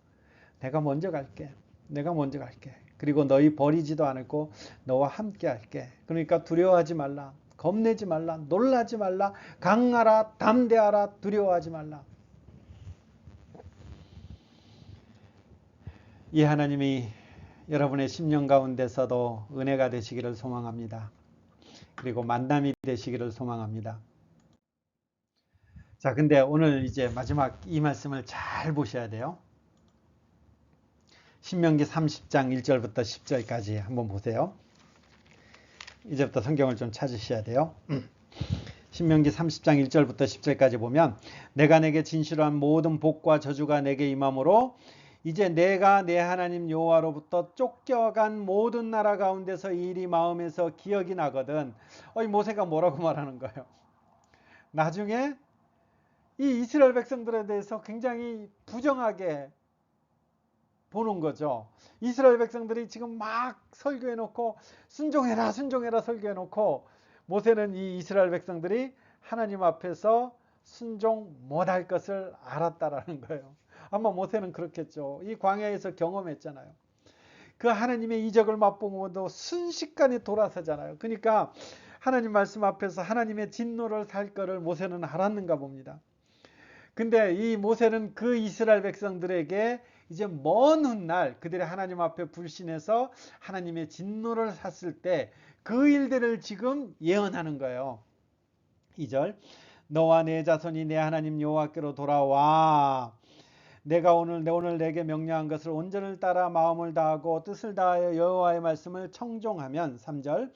Speaker 1: 내가 먼저 갈게, 내가 먼저 갈게, 그리고 너희 버리지도 않고 너와 함께 할게. 그러니까 두려워하지 말라, 겁내지 말라, 놀라지 말라, 강하라, 담대하라, 두려워하지 말라. 이 하나님이 여러분의 심령 가운데서도 은혜가 되시기를 소망합니다. 그리고 만남이 되시기를 소망합니다. 자, 근데 오늘 이제 마지막 이 말씀을 잘 보셔야 돼요. 신명기 30장 1절부터 10절까지 한번 보세요. 이제부터 성경을 좀 찾으셔야 돼요. 신명기 30장 1절부터 10절까지 보면 내가 내게 진실한 모든 복과 저주가 내게 임함으로 이제 내가 내 하나님 여호와로부터 쫓겨간 모든 나라 가운데서 이 일이 마음에서 기억이 나거든. 모세가 뭐라고 말하는 거예요? 나중에 이 이스라엘 백성들에 대해서 굉장히 부정하게 보는 거죠. 이스라엘 백성들이 지금 막 설교해 놓고 순종해라 순종해라 설교해 놓고 모세는 이 이스라엘 백성들이 하나님 앞에서 순종 못할 것을 알았다라는 거예요. 아마 모세는 그렇겠죠. 이 광야에서 경험했잖아요. 그 하나님의 이적을 맛보고도 순식간에 돌아서잖아요. 그러니까 하나님 말씀 앞에서 하나님의 진노를 살 거를 모세는 알았는가 봅니다. 근데 이 모세는 그 이스라엘 백성들에게 이제 먼 훗날 그들이 하나님 앞에 불신해서 하나님의 진노를 샀을 때 그 일들을 지금 예언하는 거예요. 2절 너와 내 자손이 내 하나님 여호와께로 돌아와 내가 오늘 내게 명령한 것을 온전을 따라 마음을 다하고 뜻을 다하여 여호와의 말씀을 청종하면 3절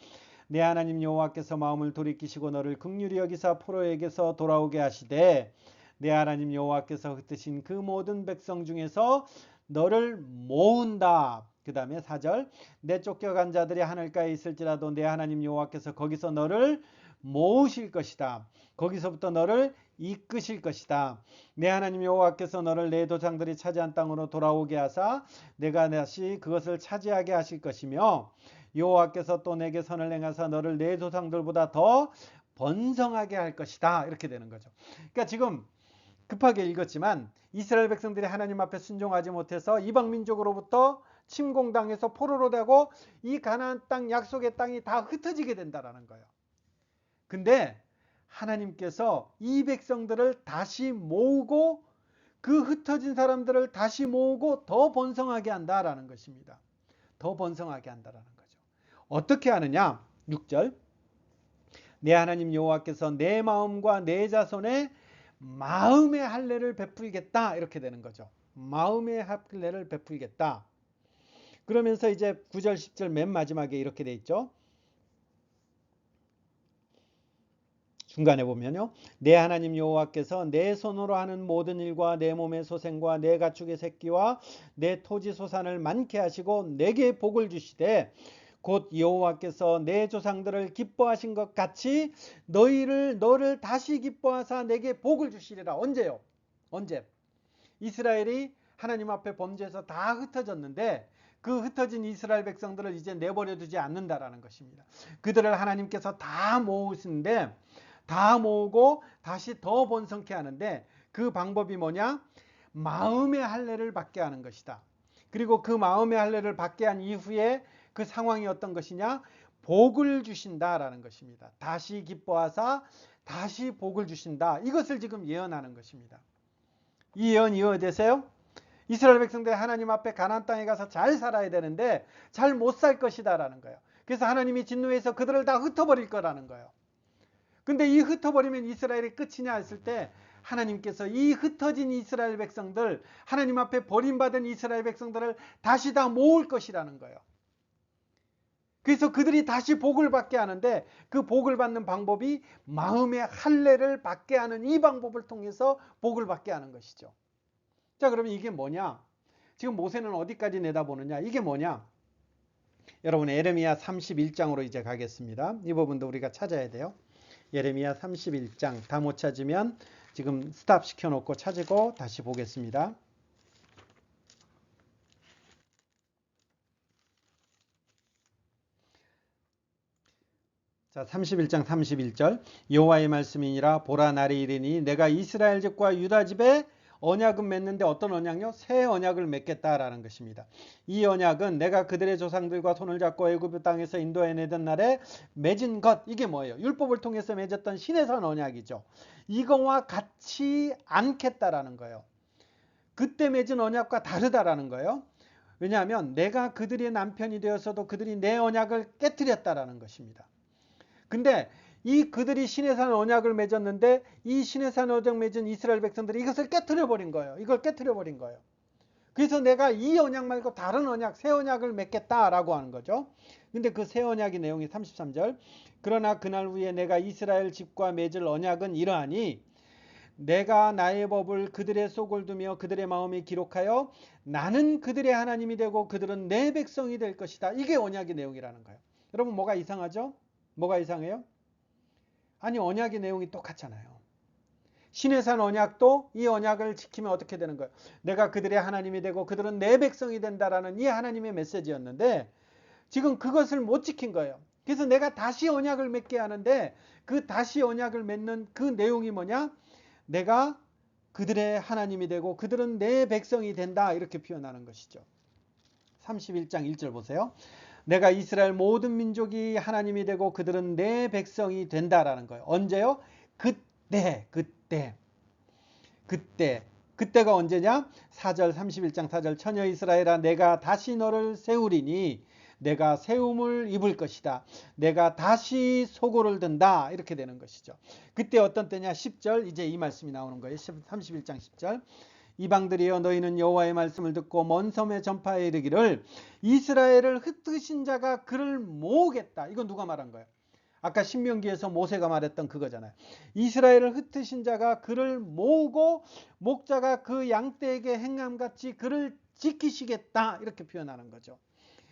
Speaker 1: 내 하나님 여호와께서 마음을 돌이키시고 너를 긍휼히 여기사 포로에게서 돌아오게 하시되 내 하나님 여호와께서 흩으신 그 모든 백성 중에서 너를 모은다. 그 다음에 4절 내 쫓겨간 자들이 하늘가에 있을지라도 내 하나님 여호와께서 거기서 너를 모으실 것이다. 거기서부터 너를 이끄실 것이다. 내 하나님 여호와께서 너를 내 조상들이 차지한 땅으로 돌아오게 하사 내가 다시 그것을 차지하게 하실 것이며 여호와께서 또 내게 선을 행하사 너를 내 조상들보다 더 번성하게 할 것이다. 이렇게 되는 거죠. 그러니까 지금 급하게 읽었지만 이스라엘 백성들이 하나님 앞에 순종하지 못해서 이방 민족으로부터 침공당해서 포로로 되고 이 가나안 땅 약속의 땅이 다 흩어지게 된다라는 거예요. 근데 하나님께서 이 백성들을 다시 모으고 그 흩어진 사람들을 다시 모으고 더 번성하게 한다라는 것입니다. 더 번성하게 한다라는 거죠. 어떻게 하느냐? 6절 내 하나님 여호와께서 내 마음과 내 자손의 마음의 할례를 베풀겠다 이렇게 되는 거죠. 마음의 할례를 베풀겠다. 그러면서 이제 9절 10절 맨 마지막에 이렇게 돼 있죠. 중간에 보면요. 내 하나님 여호와께서 내 손으로 하는 모든 일과 내 몸의 소생과 내 가축의 새끼와 내 토지 소산을 많게 하시고 내게 복을 주시되 곧 여호와께서 내 조상들을 기뻐하신 것 같이 너를 다시 기뻐하사 내게 복을 주시리라. 언제요? 언제? 이스라엘이 하나님 앞에 범죄해서 다 흩어졌는데 그 흩어진 이스라엘 백성들을 이제 내버려 두지 않는다라는 것입니다. 그들을 하나님께서 다 모으시는데, 다 모으고 다시 더 번성케 하는데 그 방법이 뭐냐? 마음의 할례를 받게 하는 것이다. 그리고 그 마음의 할례를 받게 한 이후에 그 상황이 어떤 것이냐? 복을 주신다라는 것입니다. 다시 기뻐하사 다시 복을 주신다. 이것을 지금 예언하는 것입니다. 이 예언 이해되세요? 이스라엘 백성들이 하나님 앞에 가나안 땅에 가서 잘 살아야 되는데 잘 못 살 것이다라는 거예요. 그래서 하나님이 진노해서 그들을 다 흩어버릴 거라는 거예요. 근데 이 흩어버리면 이스라엘이 끝이냐 했을 때 하나님께서 이 흩어진 이스라엘 백성들, 하나님 앞에 버림받은 이스라엘 백성들을 다시 다 모을 것이라는 거예요. 그래서 그들이 다시 복을 받게 하는데 그 복을 받는 방법이 마음의 할례를 받게 하는 이 방법을 통해서 복을 받게 하는 것이죠. 자, 그러면 이게 뭐냐? 지금 모세는 어디까지 내다보느냐? 이게 뭐냐? 여러분, 예레미야 31장으로 이제 가겠습니다. 이 부분도 우리가 찾아야 돼요. 예레미야 31장 다 못 찾으면 지금 스탑 시켜놓고 찾고 다시 보겠습니다. 자, 31장 31절 여호와의 말씀이니라. 보라, 날이 이르니 내가 이스라엘 집과 유다 집에 언약은 맺는데 어떤 언약요? 새 언약을 맺겠다라는 것입니다. 이 언약은 내가 그들의 조상들과 손을 잡고 애굽 땅에서 인도해내던 날에 맺은 것, 이게 뭐예요? 율법을 통해서 맺었던 시내산 언약이죠. 이거와 같이 않겠다라는 거예요. 그때 맺은 언약과 다르다라는 거예요. 왜냐하면 내가 그들의 남편이 되어서도 그들이 내 언약을 깨뜨렸다라는 것입니다. 근데 이 그들이 시내산 언약을 맺었는데 이 시내산 언약 맺은 이스라엘 백성들이 이것을 깨뜨려 버린 거예요. 이걸 깨뜨려 버린 거예요. 그래서 내가 이 언약 말고 다른 언약, 새 언약을 맺겠다라고 하는 거죠. 근데 그 새 언약의 내용이 33절. 그러나 그날 후에 내가 이스라엘 집과 맺을 언약은 이러하니 내가 나의 법을 그들의 속을 두며 그들의 마음에 기록하여 나는 그들의 하나님이 되고 그들은 내 백성이 될 것이다. 이게 언약의 내용이라는 거예요. 여러분, 뭐가 이상하죠? 뭐가 이상해요? 아니, 언약의 내용이 똑같잖아요. 시내산 언약도 이 언약을 지키면 어떻게 되는 거예요? 내가 그들의 하나님이 되고 그들은 내 백성이 된다라는 이 하나님의 메시지였는데 지금 그것을 못 지킨 거예요. 그래서 내가 다시 언약을 맺게 하는데 그 다시 언약을 맺는 그 내용이 뭐냐? 내가 그들의 하나님이 되고 그들은 내 백성이 된다, 이렇게 표현하는 것이죠. 31장 1절 보세요. 내가 이스라엘 모든 민족이 하나님이 되고 그들은 내 백성이 된다라는 거예요. 언제요? 그때가 언제냐? 4절 31장 4절 처녀 이스라엘아 내가 다시 너를 세우리니 내가 세움을 입을 것이다. 내가 다시 소고를 든다. 이렇게 되는 것이죠. 그때 어떤 때냐? 10절 이제 이 말씀이 나오는 거예요. 31장 10절 이방들이여 너희는 여호와의 말씀을 듣고 먼 섬에 전파해 이르기를 이스라엘을 흩으신 자가 그를 모으겠다. 이건 누가 말한 거예요? 아까 신명기에서 모세가 말했던 그거잖아요. 이스라엘을 흩으신 자가 그를 모으고 목자가 그 양떼에게 행함같이 그를 지키시겠다. 이렇게 표현하는 거죠.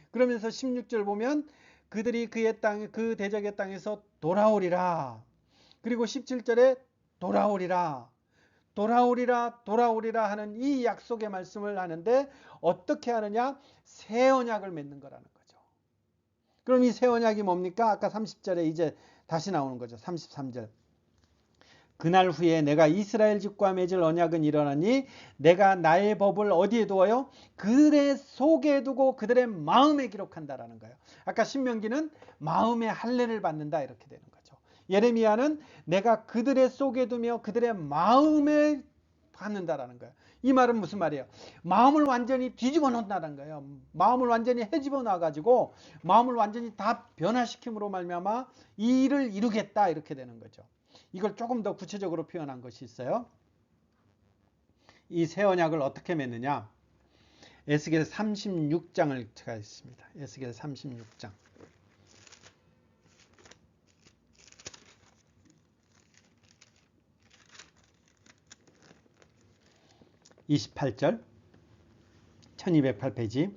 Speaker 1: 그러면서 16절 보면 그들이 그의 땅, 그 대적의 땅에서 돌아오리라. 그리고 17절에 돌아오리라 하는 이 약속의 말씀을 하는데 어떻게 하느냐? 새 언약을 맺는 거라는 거죠. 그럼 이 새 언약이 뭡니까? 아까 30절에 이제 다시 나오는 거죠. 33절. 그날 후에 내가 이스라엘 집과 맺을 언약은 일어나니 내가 나의 법을 어디에 두어요? 그들의 속에 두고 그들의 마음에 기록한다라는 거예요. 아까 신명기는 마음의 할례를 받는다, 이렇게 되는 거죠. 예레미야는 내가 그들의 속에 두며 그들의 마음에 받는다라는 거예요. 이 말은 무슨 말이에요? 마음을 완전히 뒤집어 놓는다는 거예요. 마음을 완전히 헤집어 놔가지고 마음을 완전히 다 변화시킴으로 말미암아 이 일을 이루겠다, 이렇게 되는 거죠. 이걸 조금 더 구체적으로 표현한 것이 있어요. 이 새 언약을 어떻게 맺느냐? 에스겔 36장을 제가 있습니다. 에스겔 36장. 28절 1208페이지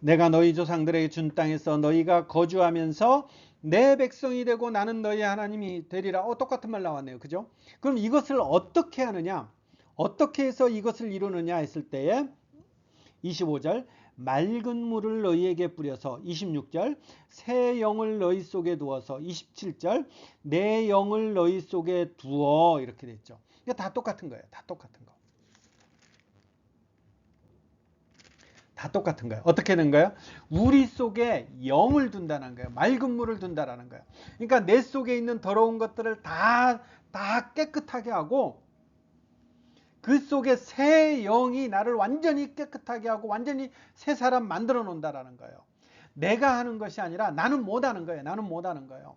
Speaker 1: 내가 너희 조상들에게 준 땅에서 너희가 거주하면서 내 백성이 되고 나는 너희 하나님이 되리라. 똑같은 말 나왔네요. 그죠? 그럼 이것을 어떻게 하느냐? 어떻게 해서 이것을 이루느냐 했을 때에 25절 맑은 물을 너희에게 뿌려서 26절 새 영을 너희 속에 두어서 27절 내 영을 너희 속에 두어 이렇게 됐죠. 이게 다 똑같은 거예요. 다 똑같은 거. 다 똑같은 거예요. 어떻게 된 거예요? 우리 속에 영을 둔다는 거예요. 맑은 물을 둔다라는 거예요. 그러니까 내 속에 있는 더러운 것들을 다 깨끗하게 하고 그 속에 새 영이 나를 완전히 깨끗하게 하고 완전히 새 사람 만들어 놓는다라는 거예요. 내가 하는 것이 아니라 나는 못하는 거예요. 나는 못하는 거예요.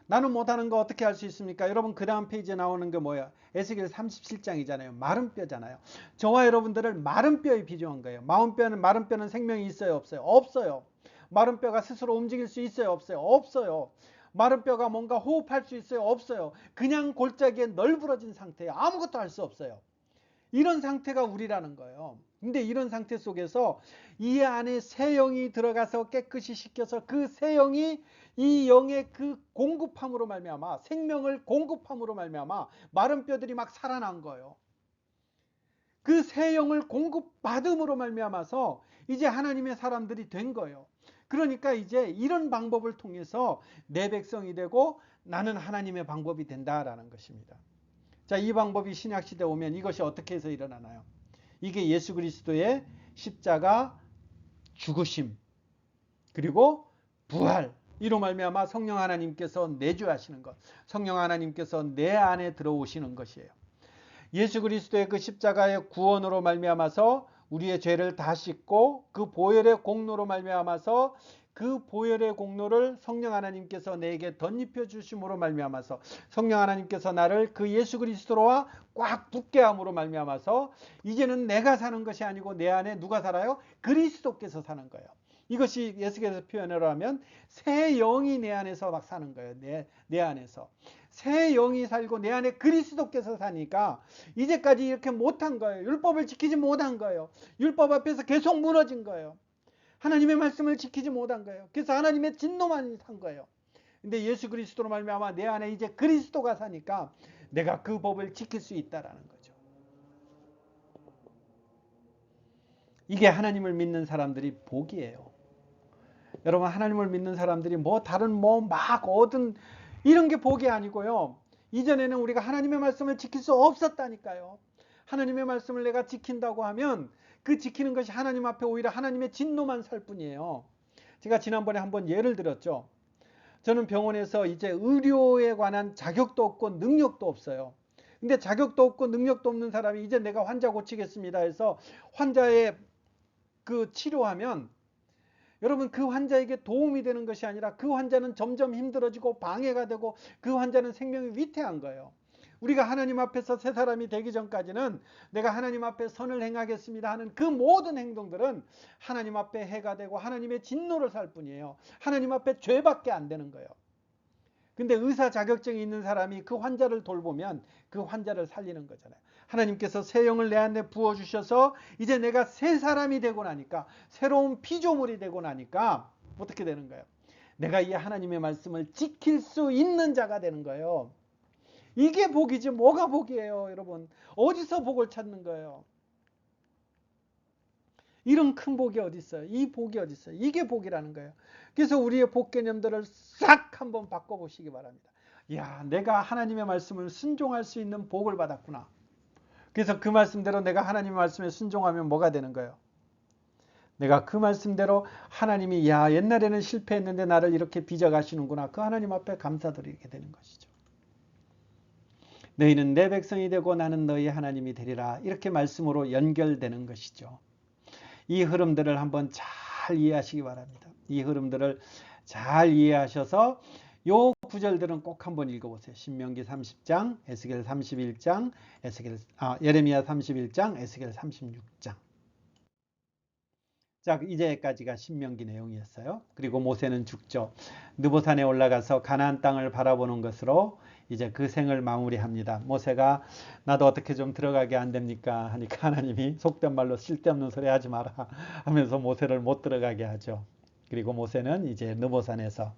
Speaker 1: 나는 못하는 거 어떻게 할 수 있습니까? 여러분 그 다음 페이지에 나오는 게 뭐예요? 에스겔 37장이잖아요. 마른 뼈잖아요. 저와 여러분들을 마른 뼈에 비교한 거예요. 마른 뼈는 생명이 있어요? 없어요? 없어요. 마른 뼈가 스스로 움직일 수 있어요? 없어요? 없어요. 마른 뼈가 뭔가 호흡할 수 있어요? 없어요. 그냥 골짜기에 널브러진 상태예요. 아무것도 할 수 없어요. 이런 상태가 우리라는 거예요. 근데 이런 상태 속에서 이 안에 새 영이 들어가서 깨끗이 씻겨서 그 새 영이 이 영의 그 공급함으로 말미암아 생명을 공급함으로 말미암아 마른 뼈들이 막 살아난 거예요. 그 새 영을 공급받음으로 말미암아서 이제 하나님의 사람들이 된 거예요. 그러니까 이제 이런 방법을 통해서 내 백성이 되고 나는 하나님의 방법이 된다라는 것입니다. 자, 이 방법이 신약시대에 오면 이것이 어떻게 해서 일어나나요? 이게 예수 그리스도의 십자가 죽으심 그리고 부활 이로 말미암아 성령 하나님께서 내주하시는 것, 성령 하나님께서 내 안에 들어오시는 것이에요. 예수 그리스도의 그 십자가의 구원으로 말미암아서 우리의 죄를 다 씻고 그 보혈의 공로로 말미암아서 그 보혈의 공로를 성령 하나님께서 내게 덧입혀 주심으로 말미암아서 성령 하나님께서 나를 그 예수 그리스도와 꽉 붙게 함으로 말미암아서 이제는 내가 사는 것이 아니고 내 안에 누가 살아요? 그리스도께서 사는 거예요. 이것이 예수께서 표현을 하면 새 영이 내 안에서 막 사는 거예요. 내 안에서 새 영이 살고 내 안에 그리스도께서 사니까 이제까지 이렇게 못한 거예요. 율법을 지키지 못한 거예요. 율법 앞에서 계속 무너진 거예요. 하나님의 말씀을 지키지 못한 거예요. 그래서 하나님의 진노만 산 거예요. 근데 예수 그리스도로 말미암아 내 안에 이제 그리스도가 사니까 내가 그 법을 지킬 수 있다라는 거죠. 이게 하나님을 믿는 사람들이 복이에요. 여러분 하나님을 믿는 사람들이 뭐 다른 뭐 막 얻은 이런 게 복이 아니고요. 이전에는 우리가 하나님의 말씀을 지킬 수 없었다니까요. 하나님의 말씀을 내가 지킨다고 하면 그 지키는 것이 하나님 앞에 오히려 하나님의 진노만 살 뿐이에요. 제가 지난번에 한번 예를 들었죠. 저는 병원에서 이제 의료에 관한 자격도 없고 능력도 없어요. 근데 자격도 없고 능력도 없는 사람이 이제 내가 환자 고치겠습니다 해서 환자의 그 치료하면 여러분 그 환자에게 도움이 되는 것이 아니라 그 환자는 점점 힘들어지고 방해가 되고 그 환자는 생명이 위태한 거예요. 우리가 하나님 앞에서 새 사람이 되기 전까지는 내가 하나님 앞에 선을 행하겠습니다 하는 그 모든 행동들은 하나님 앞에 해가 되고 하나님의 진노를 살 뿐이에요. 하나님 앞에 죄밖에 안 되는 거예요. 근데 의사 자격증이 있는 사람이 그 환자를 돌보면 그 환자를 살리는 거잖아요. 하나님께서 새 영을 내 안에 부어주셔서 이제 내가 새 사람이 되고 나니까 새로운 피조물이 되고 나니까 어떻게 되는 거예요? 내가 이 하나님의 말씀을 지킬 수 있는 자가 되는 거예요. 이게 복이지 뭐가 복이에요 여러분. 어디서 복을 찾는 거예요? 이런 큰 복이 어디 있어요? 이 복이 어디 있어요? 이게 복이라는 거예요. 그래서 우리의 복 개념들을 싹 한번 바꿔보시기 바랍니다. 야, 내가 하나님의 말씀을 순종할 수 있는 복을 받았구나. 그래서 그 말씀대로 내가 하나님의 말씀에 순종하면 뭐가 되는 거예요? 내가 그 말씀대로 하나님이 야 옛날에는 실패했는데 나를 이렇게 빚어가시는구나. 그 하나님 앞에 감사드리게 되는 것이죠. 너희는 내 백성이 되고 나는 너희 하나님이 되리라. 이렇게 말씀으로 연결되는 것이죠. 이 흐름들을 한번 잘 이해하시기 바랍니다. 이 흐름들을 잘 이해하셔서 요 구절들은 꼭 한번 읽어보세요. 신명기 30장, 에스겔 31장, 예레미야 31장, 에스겔 36장. 자, 이제까지가 신명기 내용이었어요. 그리고 모세는 죽죠. 느보산에 올라가서 가나안 땅을 바라보는 것으로 이제 그 생을 마무리합니다. 모세가 나도 어떻게 좀 들어가게 안 됩니까? 하니까 하나님이 속된 말로 쓸데없는 소리 하지 마라 하면서 모세를 못 들어가게 하죠. 그리고 모세는 이제 느보산에서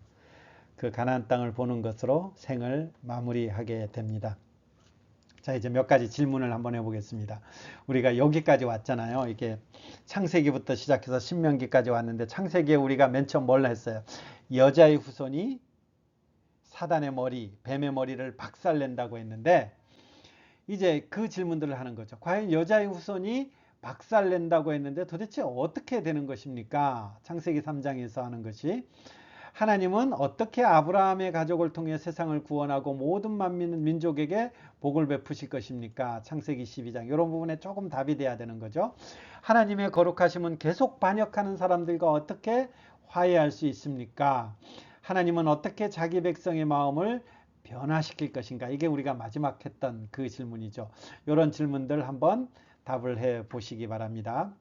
Speaker 1: 그 가나안 땅을 보는 것으로 생을 마무리하게 됩니다. 자, 이제 몇 가지 질문을 한번 해보겠습니다. 우리가 여기까지 왔잖아요. 이게 창세기부터 시작해서 신명기까지 왔는데, 창세기에 우리가 맨 처음 뭘 했어요? 여자의 후손이 사단의 머리, 뱀의 머리를 박살낸다고 했는데, 이제 그 질문들을 하는 거죠. 과연 여자의 후손이 박살낸다고 했는데 도대체 어떻게 되는 것입니까? 창세기 3장에서 하는 것이, 하나님은 어떻게 아브라함의 가족을 통해 세상을 구원하고 모든 민족에게 복을 베푸실 것입니까? 창세기 12장. 이런 부분에 조금 답이 돼야 되는 거죠. 하나님의 거룩하심은 계속 반역하는 사람들과 어떻게 화해할 수 있습니까? 하나님은 어떻게 자기 백성의 마음을 변화시킬 것인가? 이게 우리가 마지막 했던 그 질문이죠. 이런 질문들 한번 답을 해 보시기 바랍니다.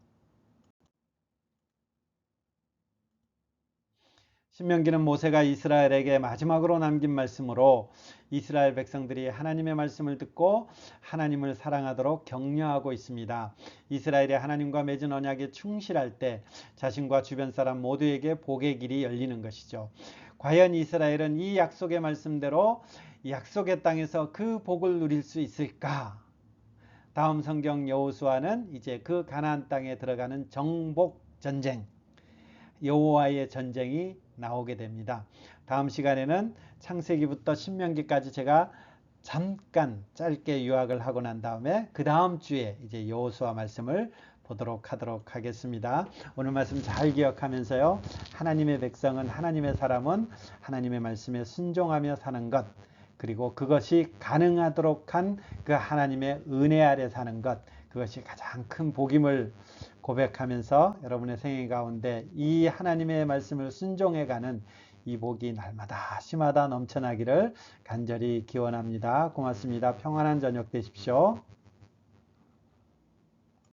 Speaker 1: 신명기는 모세가 이스라엘에게 마지막으로 남긴 말씀으로 이스라엘 백성들이 하나님의 말씀을 듣고 하나님을 사랑하도록 격려하고 있습니다. 이스라엘이 하나님과 맺은 언약에 충실할 때 자신과 주변 사람 모두에게 복의 길이 열리는 것이죠. 과연 이스라엘은 이 약속의 말씀대로 약속의 땅에서 그 복을 누릴 수 있을까? 다음 성경 여호수아는 이제 그 가나안 땅에 들어가는 정복 전쟁, 여호와의 전쟁이 나오게 됩니다. 다음 시간에는 창세기부터 신명기까지 제가 잠깐 짧게 요약을 하고 난 다음에 그 다음 주에 이제 여호수아 말씀을 보도록 하도록 하겠습니다. 오늘 말씀 잘 기억하면서요. 하나님의 백성은, 하나님의 사람은 하나님의 말씀에 순종하며 사는 것, 그리고 그것이 가능하도록 한 그 하나님의 은혜 아래 사는 것, 그것이 가장 큰 복임을 고백하면서 여러분의 생애 가운데 이 하나님의 말씀을 순종해가는 이 복이 날마다 시마다 넘쳐나기를 간절히 기원합니다. 고맙습니다. 평안한 저녁 되십시오.